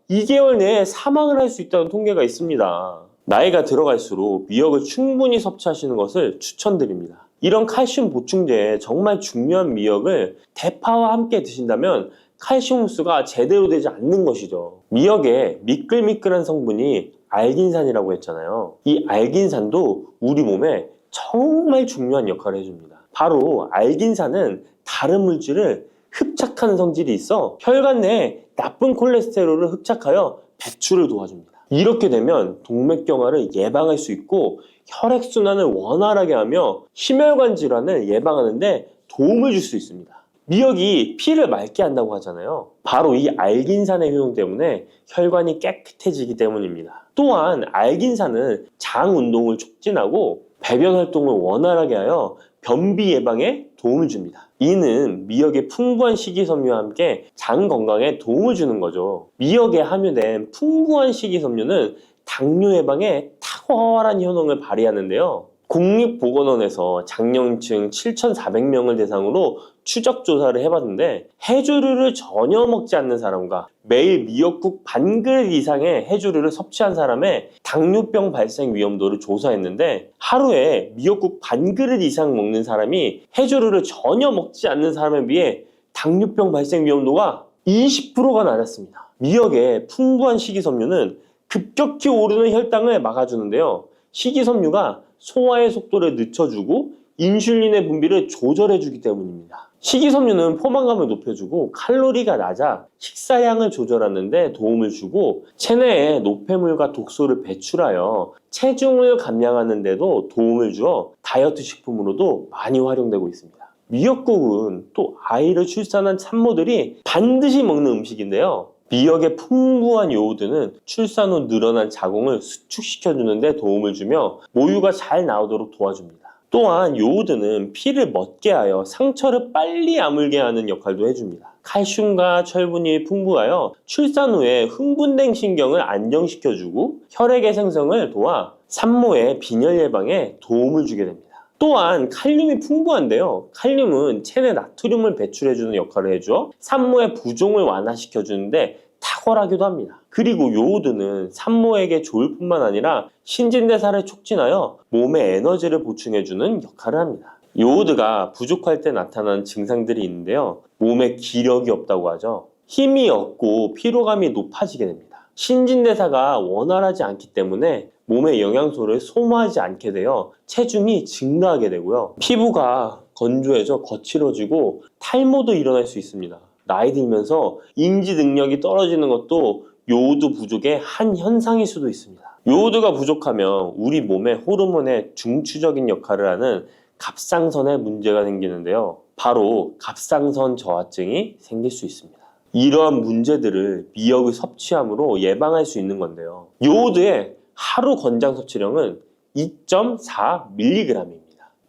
2개월 내에 사망을 할 수 있다는 통계가 있습니다. 나이가 들어갈수록 미역을 충분히 섭취하시는 것을 추천드립니다. 이런 칼슘 보충제에 정말 중요한 미역을 대파와 함께 드신다면 칼슘 흡수가 제대로 되지 않는 것이죠. 미역에 미끌미끌한 성분이 알긴산이라고 했잖아요. 이 알긴산도 우리 몸에 정말 중요한 역할을 해줍니다. 바로 알긴산은 다른 물질을 흡착하는 성질이 있어 혈관 내에 나쁜 콜레스테롤을 흡착하여 배출을 도와줍니다. 이렇게 되면 동맥경화를 예방할 수 있고 혈액순환을 원활하게 하며 심혈관 질환을 예방하는 데 도움을 줄 수 있습니다. 미역이 피를 맑게 한다고 하잖아요. 바로 이 알긴산의 효능 때문에 혈관이 깨끗해지기 때문입니다. 또한 알긴산은 장 운동을 촉진하고 배변 활동을 원활하게 하여 변비 예방에 도움을 줍니다. 이는 미역의 풍부한 식이섬유와 함께 장 건강에 도움을 주는 거죠. 미역에 함유된 풍부한 식이섬유는 당뇨 예방에 탁월한 효능을 발휘하는데요. 국립보건원에서 장년층 7,400명을 대상으로 추적 조사를 해봤는데 해조류를 전혀 먹지 않는 사람과 매일 미역국 반 그릇 이상의 해조류를 섭취한 사람의 당뇨병 발생 위험도를 조사했는데 하루에 미역국 반 그릇 이상 먹는 사람이 해조류를 전혀 먹지 않는 사람에 비해 당뇨병 발생 위험도가 20%가 낮았습니다. 미역의 풍부한 식이섬유는 급격히 오르는 혈당을 막아주는데요. 식이섬유가 소화의 속도를 늦춰주고 인슐린의 분비를 조절해주기 때문입니다. 식이섬유는 포만감을 높여주고 칼로리가 낮아 식사량을 조절하는 데 도움을 주고 체내에 노폐물과 독소를 배출하여 체중을 감량하는 데도 도움을 주어 다이어트 식품으로도 많이 활용되고 있습니다. 미역국은 또 아이를 출산한 산모들이 반드시 먹는 음식인데요. 미역의 풍부한 요오드는 출산 후 늘어난 자궁을 수축시켜주는 데 도움을 주며 모유가 잘 나오도록 도와줍니다. 또한 요오드는 피를 멎게 하여 상처를 빨리 아물게 하는 역할도 해줍니다. 칼슘과 철분이 풍부하여 출산 후에 흥분된 신경을 안정시켜주고 혈액의 생성을 도와 산모의 빈혈 예방에 도움을 주게 됩니다. 또한 칼륨이 풍부한데요. 칼륨은 체내 나트륨을 배출해주는 역할을 해줘 산모의 부종을 완화시켜주는데 탁월하기도 합니다. 그리고 요오드는 산모에게 좋을 뿐만 아니라 신진대사를 촉진하여 몸에 에너지를 보충해주는 역할을 합니다. 요오드가 부족할 때 나타나는 증상들이 있는데요. 몸에 기력이 없다고 하죠. 힘이 없고 피로감이 높아지게 됩니다. 신진대사가 원활하지 않기 때문에 몸의 영양소를 소모하지 않게 되어 체중이 증가하게 되고요. 피부가 건조해져 거칠어지고 탈모도 일어날 수 있습니다. 나이 들면서 인지 능력이 떨어지는 것도 요오드 부족의 한 현상일 수도 있습니다. 요오드가 부족하면 우리 몸의 호르몬의 중추적인 역할을 하는 갑상선에 문제가 생기는데요. 바로 갑상선 저하증이 생길 수 있습니다. 이러한 문제들을 미역을 섭취함으로 예방할 수 있는 건데요. 요오드의 하루 권장 섭취량은 2.4mg입니다.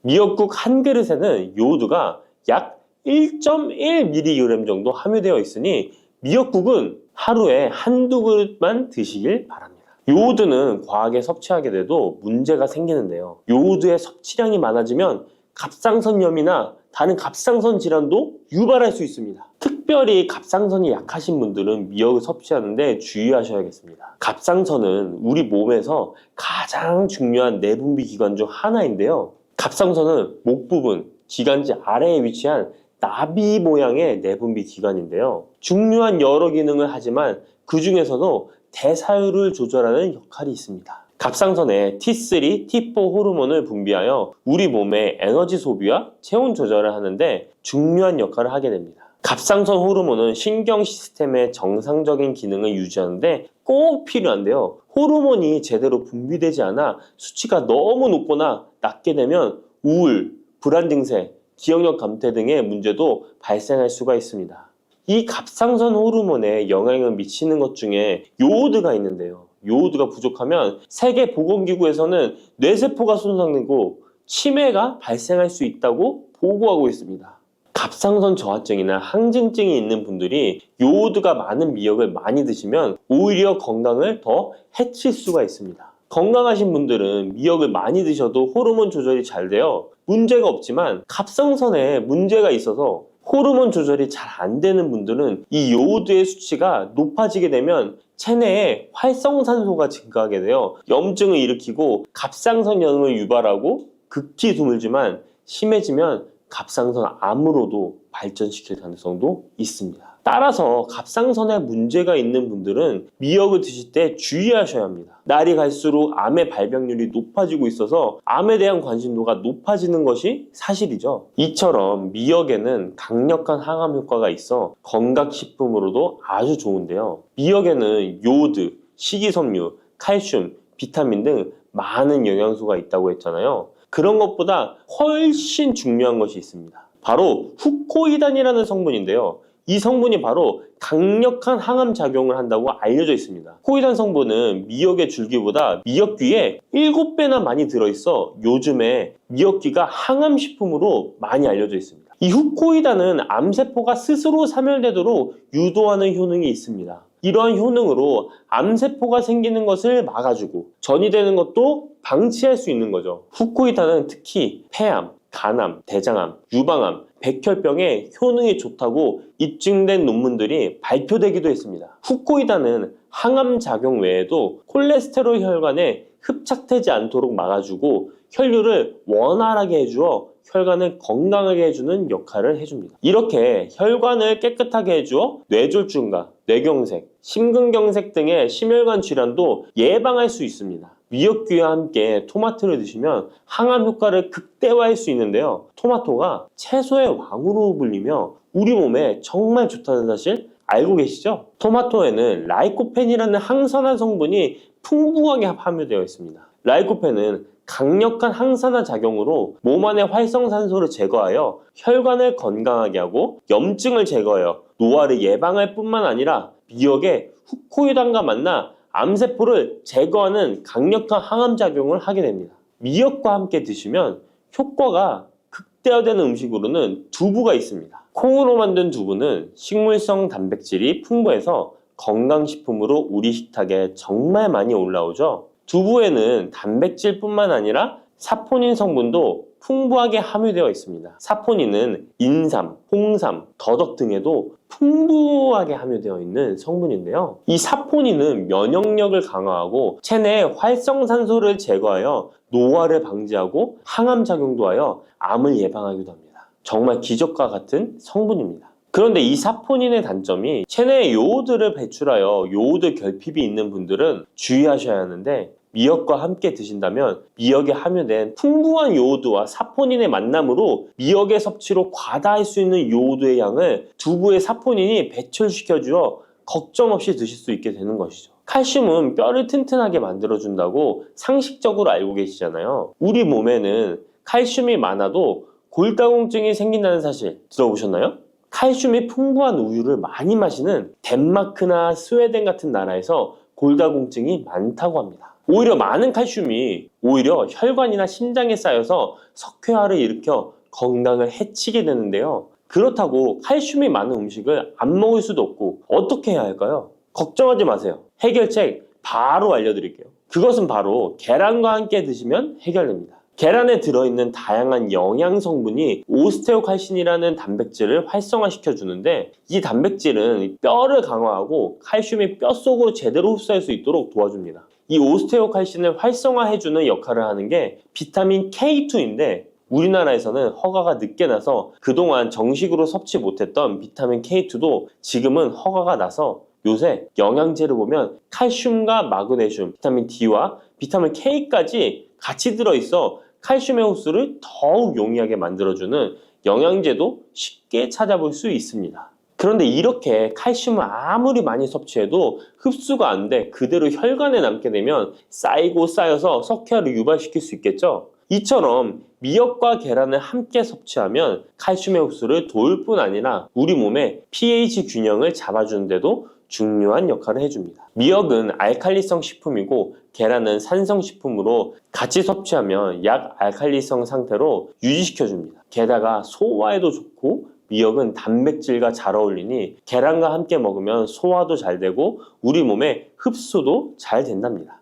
미역국 한 그릇에는 요오드가 약 1.1mg 정도 함유되어 있으니 미역국은 하루에 한두 그릇만 드시길 바랍니다. 요오드는 과하게 섭취하게 돼도 문제가 생기는데요. 요오드의 섭취량이 많아지면 갑상선염이나 다른 갑상선 질환도 유발할 수 있습니다. 특별히 갑상선이 약하신 분들은 미역을 섭취하는데 주의하셔야겠습니다. 갑상선은 우리 몸에서 가장 중요한 내분비 기관 중 하나인데요. 갑상선은 목 부분, 기관지 아래에 위치한 나비 모양의 내분비 기관인데요. 중요한 여러 기능을 하지만 그 중에서도 대사율을 조절하는 역할이 있습니다. 갑상선에 T3, T4 호르몬을 분비하여 우리 몸의 에너지 소비와 체온 조절을 하는데 중요한 역할을 하게 됩니다. 갑상선 호르몬은 신경 시스템의 정상적인 기능을 유지하는데 꼭 필요한데요. 호르몬이 제대로 분비되지 않아 수치가 너무 높거나 낮게 되면 우울, 불안 증세, 기억력 감퇴 등의 문제도 발생할 수가 있습니다. 이 갑상선 호르몬에 영향을 미치는 것 중에 요오드가 있는데요. 요오드가 부족하면 세계보건기구에서는 뇌세포가 손상되고 치매가 발생할 수 있다고 보고하고 있습니다. 갑상선 저하증이나 항진증이 있는 분들이 요오드가 많은 미역을 많이 드시면 오히려 건강을 더 해칠 수가 있습니다. 건강하신 분들은 미역을 많이 드셔도 호르몬 조절이 잘 되어 문제가 없지만 갑상선에 문제가 있어서 호르몬 조절이 잘 안 되는 분들은 이 요오드의 수치가 높아지게 되면 체내에 활성산소가 증가하게 되어 염증을 일으키고 갑상선염을 유발하고 극히 드물지만 심해지면 갑상선 암으로도 발전시킬 가능성도 있습니다. 따라서 갑상선에 문제가 있는 분들은 미역을 드실 때 주의하셔야 합니다. 날이 갈수록 암의 발병률이 높아지고 있어서 암에 대한 관심도가 높아지는 것이 사실이죠. 이처럼 미역에는 강력한 항암 효과가 있어 건강식품으로도 아주 좋은데요. 미역에는 요오드, 식이섬유, 칼슘, 비타민 등 많은 영양소가 있다고 했잖아요. 그런 것보다 훨씬 중요한 것이 있습니다. 바로 후코이단이라는 성분인데요. 이 성분이 바로 강력한 항암 작용을 한다고 알려져 있습니다. 후코이단 성분은 미역의 줄기보다 미역귀에 7배나 많이 들어있어 요즘에 미역귀가 항암식품으로 많이 알려져 있습니다. 이 후코이단은 암세포가 스스로 사멸되도록 유도하는 효능이 있습니다. 이러한 효능으로 암세포가 생기는 것을 막아주고 전이 되는 것도 방치할 수 있는 거죠. 후코이단은 특히 폐암, 간암, 대장암, 유방암, 백혈병에 효능이 좋다고 입증된 논문들이 발표되기도 했습니다. 후코이단은 항암 작용 외에도 콜레스테롤 혈관에 흡착되지 않도록 막아주고 혈류를 원활하게 해주어 혈관을 건강하게 해주는 역할을 해줍니다. 이렇게 혈관을 깨끗하게 해주어 뇌졸중과 뇌경색, 심근경색 등의 심혈관 질환도 예방할 수 있습니다. 미역귀와 함께 토마토를 드시면 항암 효과를 극대화할 수 있는데요. 토마토가 채소의 왕으로 불리며 우리 몸에 정말 좋다는 사실 알고 계시죠? 토마토에는 라이코펜이라는 항산화 성분이 풍부하게 함유되어 있습니다. 라이코펜은 강력한 항산화 작용으로 몸 안의 활성산소를 제거하여 혈관을 건강하게 하고 염증을 제거하여 노화를 예방할 뿐만 아니라 미역의 후코이단과 만나 암세포를 제거하는 강력한 항암작용을 하게 됩니다. 미역과 함께 드시면 효과가 극대화되는 음식으로는 두부가 있습니다. 콩으로 만든 두부는 식물성 단백질이 풍부해서 건강식품으로 우리 식탁에 정말 많이 올라오죠. 두부에는 단백질뿐만 아니라 사포닌 성분도 풍부하게 함유되어 있습니다. 사포닌은 인삼, 홍삼, 더덕 등에도 풍부하게 함유되어 있는 성분인데요. 이 사포닌은 면역력을 강화하고 체내의 활성산소를 제거하여 노화를 방지하고 항암 작용도 하여 암을 예방하기도 합니다. 정말 기적과 같은 성분입니다. 그런데 이 사포닌의 단점이 체내에 요오드를 배출하여 요오드 결핍이 있는 분들은 주의하셔야 하는데 미역과 함께 드신다면 미역에 함유된 풍부한 요오드와 사포닌의 만남으로 미역의 섭취로 과다할 수 있는 요오드의 양을 두부의 사포닌이 배출시켜주어 걱정 없이 드실 수 있게 되는 것이죠. 칼슘은 뼈를 튼튼하게 만들어준다고 상식적으로 알고 계시잖아요. 우리 몸에는 칼슘이 많아도 골다공증이 생긴다는 사실 들어보셨나요? 칼슘이 풍부한 우유를 많이 마시는 덴마크나 스웨덴 같은 나라에서 골다공증이 많다고 합니다. 오히려 많은 칼슘이 오히려 혈관이나 심장에 쌓여서 석회화를 일으켜 건강을 해치게 되는데요. 그렇다고 칼슘이 많은 음식을 안 먹을 수도 없고 어떻게 해야 할까요? 걱정하지 마세요. 해결책 바로 알려드릴게요. 그것은 바로 계란과 함께 드시면 해결됩니다. 계란에 들어있는 다양한 영양 성분이 오스테오칼신이라는 단백질을 활성화시켜 주는데 이 단백질은 뼈를 강화하고 칼슘이 뼛속으로 제대로 흡수할 수 있도록 도와줍니다. 이 오스테오칼신을 활성화해주는 역할을 하는 게 비타민 K2인데 우리나라에서는 허가가 늦게 나서 그동안 정식으로 섭취 못했던 비타민 K2도 지금은 허가가 나서 요새 영양제를 보면 칼슘과 마그네슘, 비타민 D와 비타민 K까지 같이 들어있어 칼슘의 흡수를 더욱 용이하게 만들어주는 영양제도 쉽게 찾아볼 수 있습니다. 그런데 이렇게 칼슘을 아무리 많이 섭취해도 흡수가 안 돼 그대로 혈관에 남게 되면 쌓이고 쌓여서 석회화를 유발시킬 수 있겠죠. 이처럼 미역과 계란을 함께 섭취하면 칼슘의 흡수를 도울 뿐 아니라 우리 몸의 pH 균형을 잡아주는 데도 중요한 역할을 해줍니다. 미역은 알칼리성 식품이고 계란은 산성 식품으로 같이 섭취하면 약알칼리성 상태로 유지시켜줍니다. 게다가 소화에도 좋고 미역은 단백질과 잘 어울리니 계란과 함께 먹으면 소화도 잘 되고 우리 몸의 흡수도 잘 된답니다.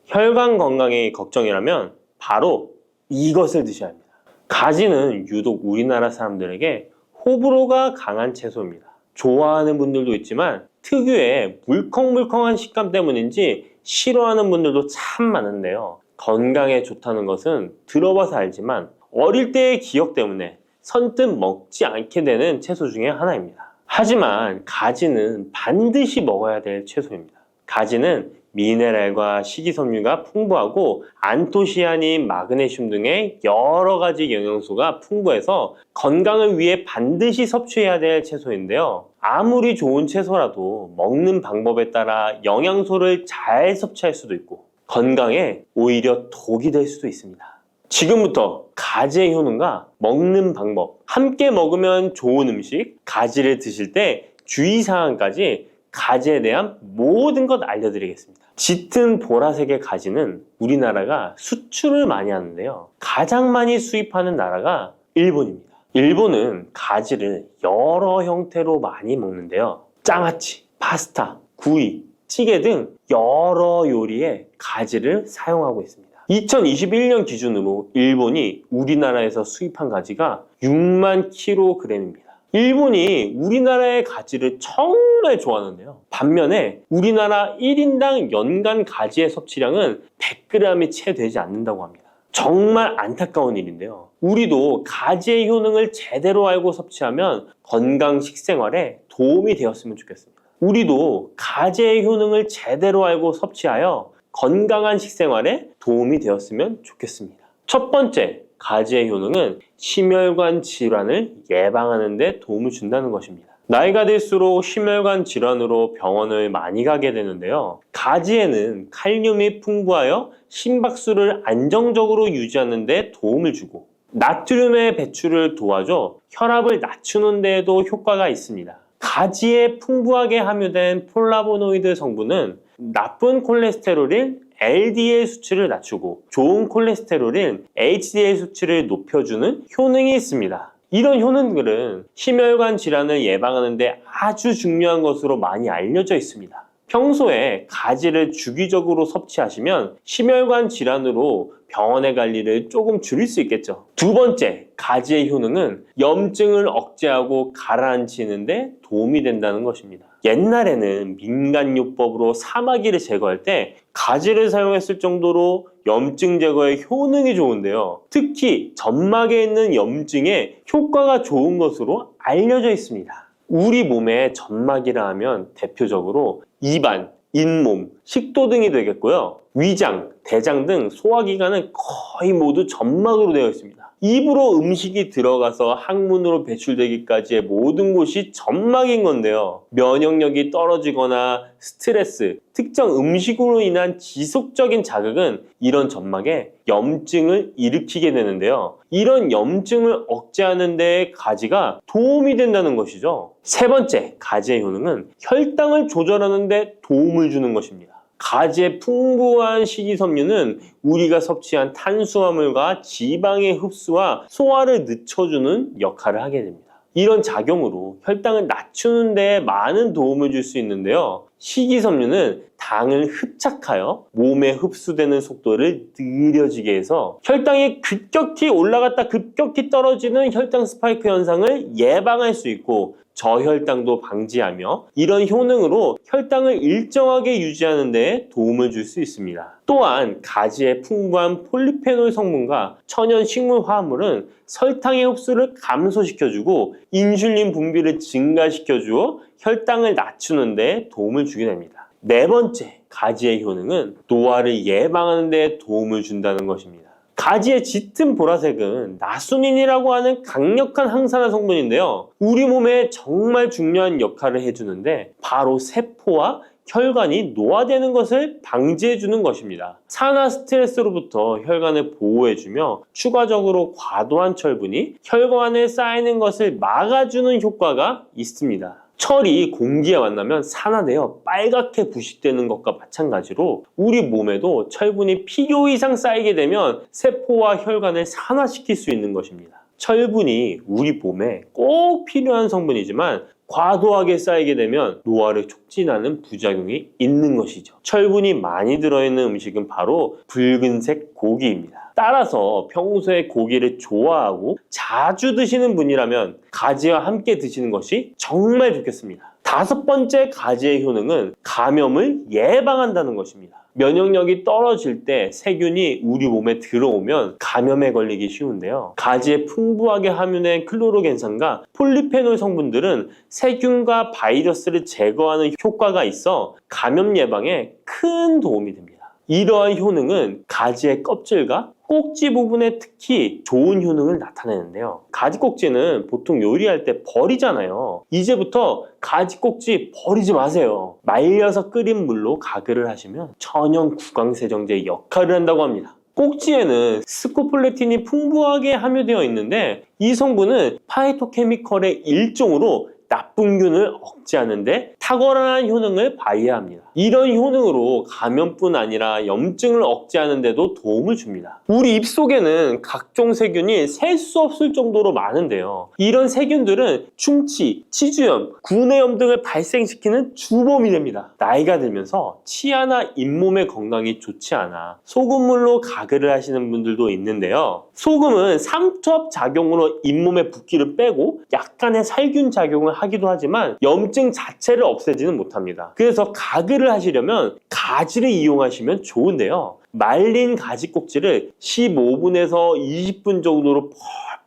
혈관 건강이 걱정이라면 바로 이것을 드셔야 합니다. 가지는 유독 우리나라 사람들에게 호불호가 강한 채소입니다. 좋아하는 분들도 있지만 특유의 물컹물컹한 식감 때문인지 싫어하는 분들도 참 많은데요. 건강에 좋다는 것은 들어봐서 알지만 어릴 때의 기억 때문에 선뜻 먹지 않게 되는 채소 중에 하나입니다. 하지만 가지는 반드시 먹어야 될 채소입니다. 가지는 미네랄과 식이섬유가 풍부하고 안토시아닌, 마그네슘 등의 여러 가지 영양소가 풍부해서 건강을 위해 반드시 섭취해야 될 채소인데요. 아무리 좋은 채소라도 먹는 방법에 따라 영양소를 잘 섭취할 수도 있고 건강에 오히려 독이 될 수도 있습니다. 지금부터 가지의 효능과 먹는 방법, 함께 먹으면 좋은 음식, 가지를 드실 때 주의사항까지 가지에 대한 모든 것 알려드리겠습니다. 짙은 보라색의 가지는 우리나라가 수출을 많이 하는데요. 가장 많이 수입하는 나라가 일본입니다. 일본은 가지를 여러 형태로 많이 먹는데요. 장아찌, 파스타, 구이, 찌개 등 여러 요리에 가지를 사용하고 있습니다. 2021년 기준으로 일본이 우리나라에서 수입한 가지가 6만 kg입니다. 일본이 우리나라의 가지를 정말 좋아하는데요. 반면에 우리나라 1인당 연간 가지의 섭취량은 100g이 채 되지 않는다고 합니다. 정말 안타까운 일인데요. 우리도 가지의 효능을 제대로 알고 섭취하면 건강 식생활에 도움이 되었으면 좋겠습니다. 우리도 가지의 효능을 제대로 알고 섭취하여 건강한 식생활에 도움이 되었으면 좋겠습니다. 첫 번째, 가지의 효능은 심혈관 질환을 예방하는 데 도움을 준다는 것입니다. 나이가 들수록 심혈관 질환으로 병원을 많이 가게 되는데요. 가지에는 칼륨이 풍부하여 심박수를 안정적으로 유지하는 데 도움을 주고 나트륨의 배출을 도와줘 혈압을 낮추는 데에도 효과가 있습니다. 가지에 풍부하게 함유된 폴라보노이드 성분은 나쁜 콜레스테롤인 LDL 수치를 낮추고 좋은 콜레스테롤인 HDL 수치를 높여주는 효능이 있습니다. 이런 효능들은 심혈관 질환을 예방하는 데 아주 중요한 것으로 많이 알려져 있습니다. 평소에 가지를 주기적으로 섭취하시면 심혈관 질환으로 병원에 갈 일을 조금 줄일 수 있겠죠. 두 번째, 가지의 효능은 염증을 억제하고 가라앉히는 데 도움이 된다는 것입니다. 옛날에는 민간요법으로 사마귀를 제거할 때 가지를 사용했을 정도로 염증 제거에 효능이 좋은데요. 특히 점막에 있는 염증에 효과가 좋은 것으로 알려져 있습니다. 우리 몸의 점막이라 하면 대표적으로 입안, 잇몸, 식도 등이 되겠고요. 위장, 대장 등 소화기관은 거의 모두 점막으로 되어 있습니다. 입으로 음식이 들어가서 항문으로 배출되기까지의 모든 곳이 점막인 건데요. 면역력이 떨어지거나 스트레스, 특정 음식으로 인한 지속적인 자극은 이런 점막에 염증을 일으키게 되는데요. 이런 염증을 억제하는 데 가지가 도움이 된다는 것이죠. 세 번째, 가지의 효능은 혈당을 조절하는 데 도움을 주는 것입니다. 가지의 풍부한 식이섬유는 우리가 섭취한 탄수화물과 지방의 흡수와 소화를 늦춰주는 역할을 하게 됩니다. 이런 작용으로 혈당을 낮추는 데 많은 도움을 줄 수 있는데요. 식이섬유는 당을 흡착하여 몸에 흡수되는 속도를 느려지게 해서 혈당이 급격히 올라갔다 급격히 떨어지는 혈당 스파이크 현상을 예방할 수 있고 저혈당도 방지하며 이런 효능으로 혈당을 일정하게 유지하는 데 도움을 줄 수 있습니다. 또한 가지의 풍부한 폴리페놀 성분과 천연 식물 화합물은 설탕의 흡수를 감소시켜주고 인슐린 분비를 증가시켜주어 혈당을 낮추는 데 도움을 주게 됩니다. 네 번째, 가지의 효능은 노화를 예방하는 데 도움을 준다는 것입니다. 가지의 짙은 보라색은 나수닌이라고 하는 강력한 항산화 성분인데요. 우리 몸에 정말 중요한 역할을 해주는데 바로 세포와 혈관이 노화되는 것을 방지해주는 것입니다. 산화 스트레스로부터 혈관을 보호해주며 추가적으로 과도한 철분이 혈관에 쌓이는 것을 막아주는 효과가 있습니다. 철이 공기에 만나면 산화되어 빨갛게 부식되는 것과 마찬가지로 우리 몸에도 철분이 필요 이상 쌓이게 되면 세포와 혈관을 산화시킬 수 있는 것입니다. 철분이 우리 몸에 꼭 필요한 성분이지만 과도하게 쌓이게 되면 노화를 촉진하는 부작용이 있는 것이죠. 철분이 많이 들어있는 음식은 바로 붉은색 고기입니다. 따라서 평소에 고기를 좋아하고 자주 드시는 분이라면 가지와 함께 드시는 것이 정말 좋겠습니다. 5번째 가지의 효능은 감염을 예방한다는 것입니다. 면역력이 떨어질 때 세균이 우리 몸에 들어오면 감염에 걸리기 쉬운데요. 가지에 풍부하게 함유된 클로로겐산과 폴리페놀 성분들은 세균과 바이러스를 제거하는 효과가 있어 감염 예방에 큰 도움이 됩니다. 이러한 효능은 가지의 껍질과 꼭지 부분에 특히 좋은 효능을 나타내는데요. 가지 꼭지는 보통 요리할 때 버리잖아요. 이제부터 가지 꼭지 버리지 마세요. 말려서 끓인 물로 가글을 하시면 천연 구강세정제 역할을 한다고 합니다. 꼭지에는 스코폴레틴이 풍부하게 함유되어 있는데 이 성분은 파이토케미컬의 일종으로 나쁜 균을 억제하는 데 탁월한 효능을 발휘합니다. 이런 효능으로 감염뿐 아니라 염증을 억제하는 데도 도움을 줍니다. 우리 입속에는 각종 세균이 셀 수 없을 정도로 많은데요. 이런 세균들은 충치, 치주염, 구내염 등을 발생시키는 주범이 됩니다. 나이가 들면서 치아나 잇몸의 건강이 좋지 않아 소금물로 가글을 하시는 분들도 있는데요. 소금은 삼투압 작용으로 잇몸의 붓기를 빼고 약간의 살균 작용을 하기도 하지만 염증 자체를 없애지는 못합니다. 그래서 가글을 하시려면 가지를 이용하시면 좋은데요. 말린 가지 꼭지를 15분에서 20분 정도로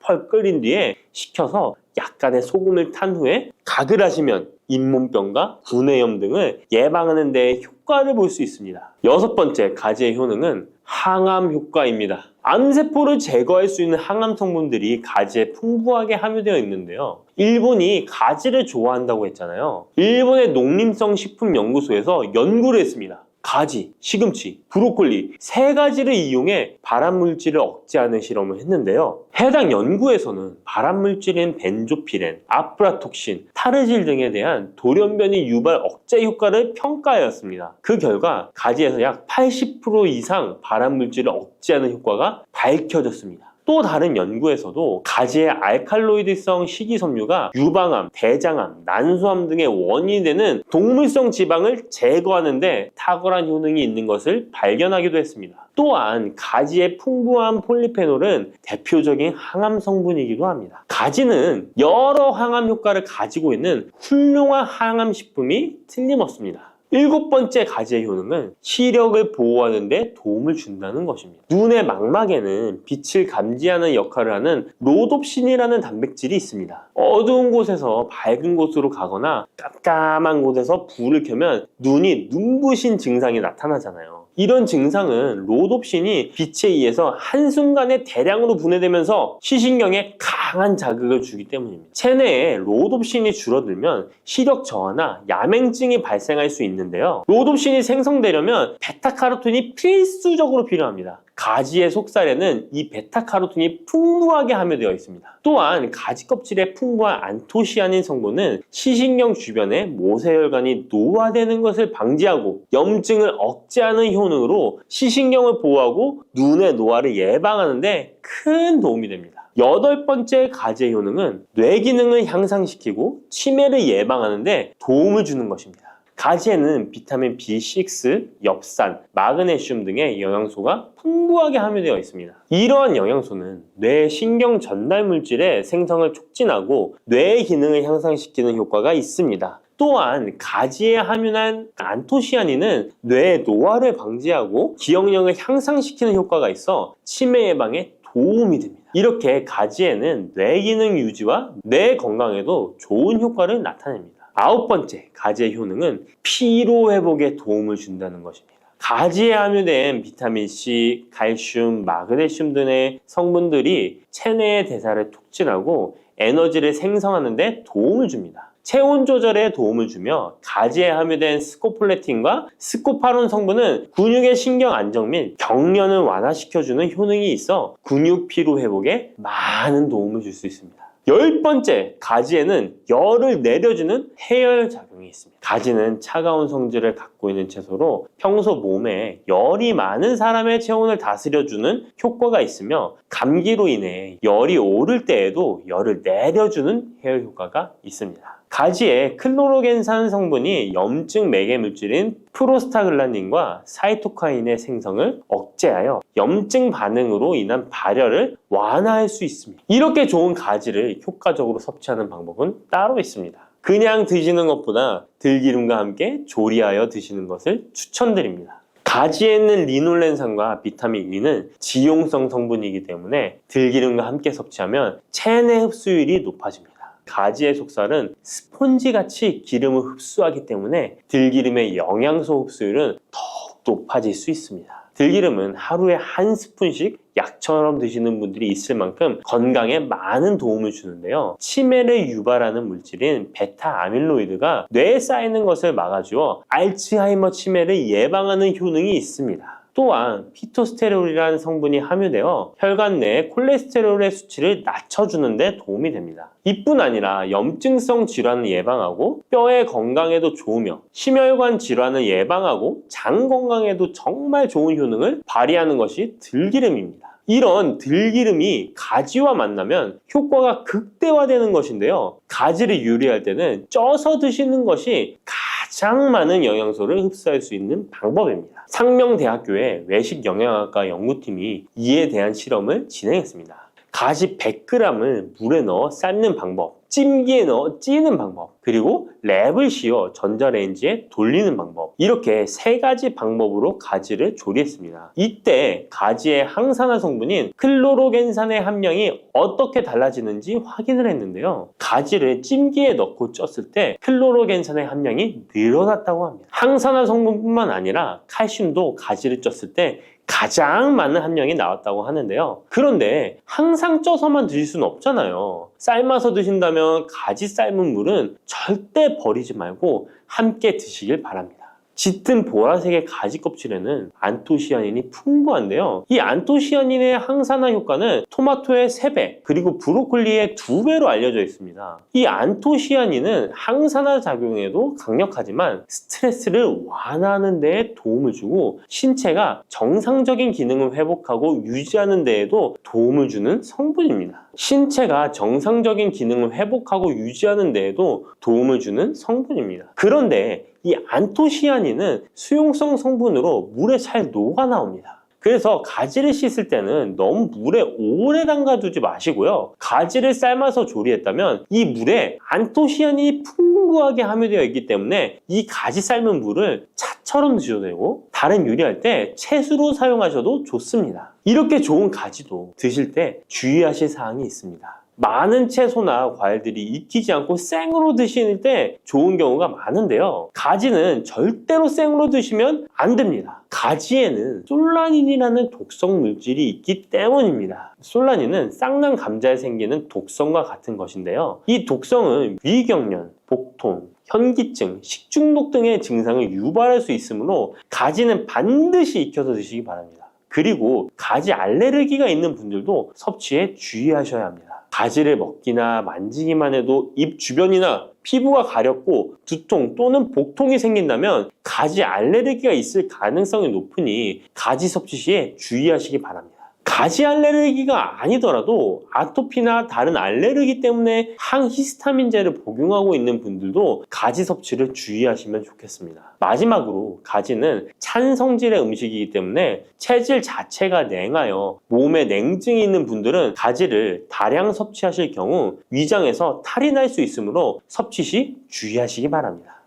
펄펄 끓인 뒤에 식혀서 약간의 소금을 탄 후에 가글 하시면 잇몸병과 구내염 등을 예방하는 데 효과를 볼 수 있습니다. 6번째 가지의 효능은 항암 효과입니다. 암세포를 제거할 수 있는 항암 성분들이 가지에 풍부하게 함유되어 있는데요. 일본이 가지를 좋아한다고 했잖아요. 일본의 농림성식품연구소에서 연구를 했습니다. 가지, 시금치, 브로콜리 3가지를 이용해 발암물질을 억제하는 실험을 했는데요. 해당 연구에서는 발암물질인 벤조피렌, 아프라톡신, 타르질 등에 대한 돌연변이 유발 억제 효과를 평가하였습니다. 그 결과 가지에서 약 80% 이상 발암물질을 억제하는 효과가 밝혀졌습니다. 또 다른 연구에서도 가지의 알칼로이드성 식이섬유가 유방암, 대장암, 난소암 등의 원인이 되는 동물성 지방을 제거하는 데 탁월한 효능이 있는 것을 발견하기도 했습니다. 또한 가지의 풍부한 폴리페놀은 대표적인 항암 성분이기도 합니다. 가지는 여러 항암 효과를 가지고 있는 훌륭한 항암 식품이 틀림없습니다. 7번째 가지의 효능은 시력을 보호하는 데 도움을 준다는 것입니다. 눈의 망막에는 빛을 감지하는 역할을 하는 로놉신이라는 단백질이 있습니다. 어두운 곳에서 밝은 곳으로 가거나 깜깜한 곳에서 불을 켜면 눈이 눈부신 증상이 나타나잖아요. 이런 증상은 로놉신이 빛에 의해서 한순간에 대량으로 분해되면서 시신경에 강한 자극을 주기 때문입니다. 체내에 로놉신이 줄어들면 시력 저하나 야맹증이 발생할 수 있는데요. 로놉신이 생성되려면 베타카로틴이 필수적으로 필요합니다. 가지의 속살에는 이 베타카로틴이 풍부하게 함유되어 있습니다. 또한 가지 껍질에 풍부한 안토시아닌 성분은 시신경 주변의 모세혈관이 노화되는 것을 방지하고 염증을 억제하는 효능으로 시신경을 보호하고 눈의 노화를 예방하는 데 큰 도움이 됩니다. 8번째 가지의 효능은 뇌 기능을 향상시키고 치매를 예방하는 데 도움을 주는 것입니다. 가지에는 비타민 B6, 엽산, 마그네슘 등의 영양소가 풍부하게 함유되어 있습니다. 이러한 영양소는 뇌 신경 전달 물질의 생성을 촉진하고 뇌의 기능을 향상시키는 효과가 있습니다. 또한 가지에 함유한 안토시아닌은 뇌의 노화를 방지하고 기억력을 향상시키는 효과가 있어 치매 예방에 도움이 됩니다. 이렇게 가지에는 뇌 기능 유지와 뇌 건강에도 좋은 효과를 나타냅니다. 9번째 가지의 효능은 피로 회복에 도움을 준다는 것입니다. 가지에 함유된 비타민C, 칼슘, 마그네슘 등의 성분들이 체내의 대사를 촉진하고 에너지를 생성하는 데 도움을 줍니다. 체온 조절에 도움을 주며 가지에 함유된 스코폴레틴과 스코파론 성분은 근육의 신경 안정 및 경련을 완화시켜주는 효능이 있어 근육 피로 회복에 많은 도움을 줄 수 있습니다. 10번째, 가지에는 열을 내려주는 해열 작용이 있습니다. 가지는 차가운 성질을 갖고 있는 채소로 평소 몸에 열이 많은 사람의 체온을 다스려주는 효과가 있으며 감기로 인해 열이 오를 때에도 열을 내려주는 해열 효과가 있습니다. 가지에 클로로겐산 성분이 염증 매개 물질인 프로스타글란딘과 사이토카인의 생성을 억제하여 염증 반응으로 인한 발열을 완화할 수 있습니다. 이렇게 좋은 가지를 효과적으로 섭취하는 방법은 따로 있습니다. 그냥 드시는 것보다 들기름과 함께 조리하여 드시는 것을 추천드립니다. 가지에 있는 리놀렌산과 비타민 E는 지용성 성분이기 때문에 들기름과 함께 섭취하면 체내 흡수율이 높아집니다. 가지의 속살은 스폰지같이 기름을 흡수하기 때문에 들기름의 영양소 흡수율은 더욱 높아질 수 있습니다. 들기름은 하루에 한 스푼씩 약처럼 드시는 분들이 있을 만큼 건강에 많은 도움을 주는데요. 치매를 유발하는 물질인 베타 아밀로이드가 뇌에 쌓이는 것을 막아주어 알츠하이머 치매를 예방하는 효능이 있습니다. 또한 피토스테롤이라는 성분이 함유되어 혈관 내 콜레스테롤의 수치를 낮춰주는 데 도움이 됩니다. 이뿐 아니라 염증성 질환을 예방하고 뼈의 건강에도 좋으며 심혈관 질환을 예방하고 장 건강에도 정말 좋은 효능을 발휘하는 것이 들기름입니다. 이런 들기름이 가지와 만나면 효과가 극대화되는 것인데요. 가지를 요리할 때는 쪄서 드시는 것이 가장 많은 영양소를 흡수할 수 있는 방법입니다. 상명대학교의 외식영양학과 연구팀이 이에 대한 실험을 진행했습니다. 가지 100g을 물에 넣어 삶는 방법, 찜기에 넣어 찌는 방법, 그리고 랩을 씌워 전자레인지에 돌리는 방법, 이렇게 3가지 방법으로 가지를 조리했습니다. 이때 가지의 항산화 성분인 클로로겐산의 함량이 어떻게 달라지는지 확인을 했는데요. 가지를 찜기에 넣고 쪘을 때 클로로겐산의 함량이 늘어났다고 합니다. 항산화 성분뿐만 아니라 칼슘도 가지를 쪘을 때 가장 많은 함량이 나왔다고 하는데요. 그런데 항상 쪄서만 드실 수는 없잖아요. 삶아서 드신다면 가지 삶은 물은 절대 버리지 말고 함께 드시길 바랍니다. 짙은 보라색의 가지 껍질에는 안토시아닌이 풍부한데요. 이 안토시아닌의 항산화 효과는 토마토의 3배, 그리고 브로콜리의 2배로 알려져 있습니다. 이 안토시아닌은 항산화 작용에도 강력하지만 스트레스를 완화하는 데에 도움을 주고 신체가 정상적인 기능을 회복하고 유지하는 데에도 도움을 주는 성분입니다. 신체가 정상적인 기능을 회복하고 유지하는 데에도 도움을 주는 성분입니다. 그런데 이 안토시아닌은 수용성 성분으로 물에 잘 녹아 나옵니다. 그래서 가지를 씻을 때는 너무 물에 오래 담가두지 마시고요. 가지를 삶아서 조리했다면 이 물에 안토시아닌이 풍부하게 함유되어 있기 때문에 이 가지 삶은 물을 차처럼 드셔도 되고 다른 요리할 때 채수로 사용하셔도 좋습니다. 이렇게 좋은 가지도 드실 때 주의하실 사항이 있습니다. 많은 채소나 과일들이 익히지 않고 생으로 드실 때 좋은 경우가 많은데요. 가지는 절대로 생으로 드시면 안 됩니다. 가지에는 솔라닌이라는 독성 물질이 있기 때문입니다. 솔라닌은 쌍난 감자에 생기는 독성과 같은 것인데요. 이 독성은 위경련, 복통, 현기증, 식중독 등의 증상을 유발할 수 있으므로 가지는 반드시 익혀서 드시기 바랍니다. 그리고 가지 알레르기가 있는 분들도 섭취에 주의하셔야 합니다. 가지를 먹기나 만지기만 해도 입 주변이나 피부가 가렵고 두통 또는 복통이 생긴다면 가지 알레르기가 있을 가능성이 높으니 가지 섭취 시에 주의하시기 바랍니다. 가지 알레르기가 아니더라도 아토피나 다른 알레르기 때문에 항히스타민제를 복용하고 있는 분들도 가지 섭취를 주의하시면 좋겠습니다. 마지막으로 가지는 찬 성질의 음식이기 때문에 체질 자체가 냉하여 몸에 냉증이 있는 분들은 가지를 다량 섭취하실 경우 위장에서 탈이 날 수 있으므로 섭취 시 주의하시기 바랍니다.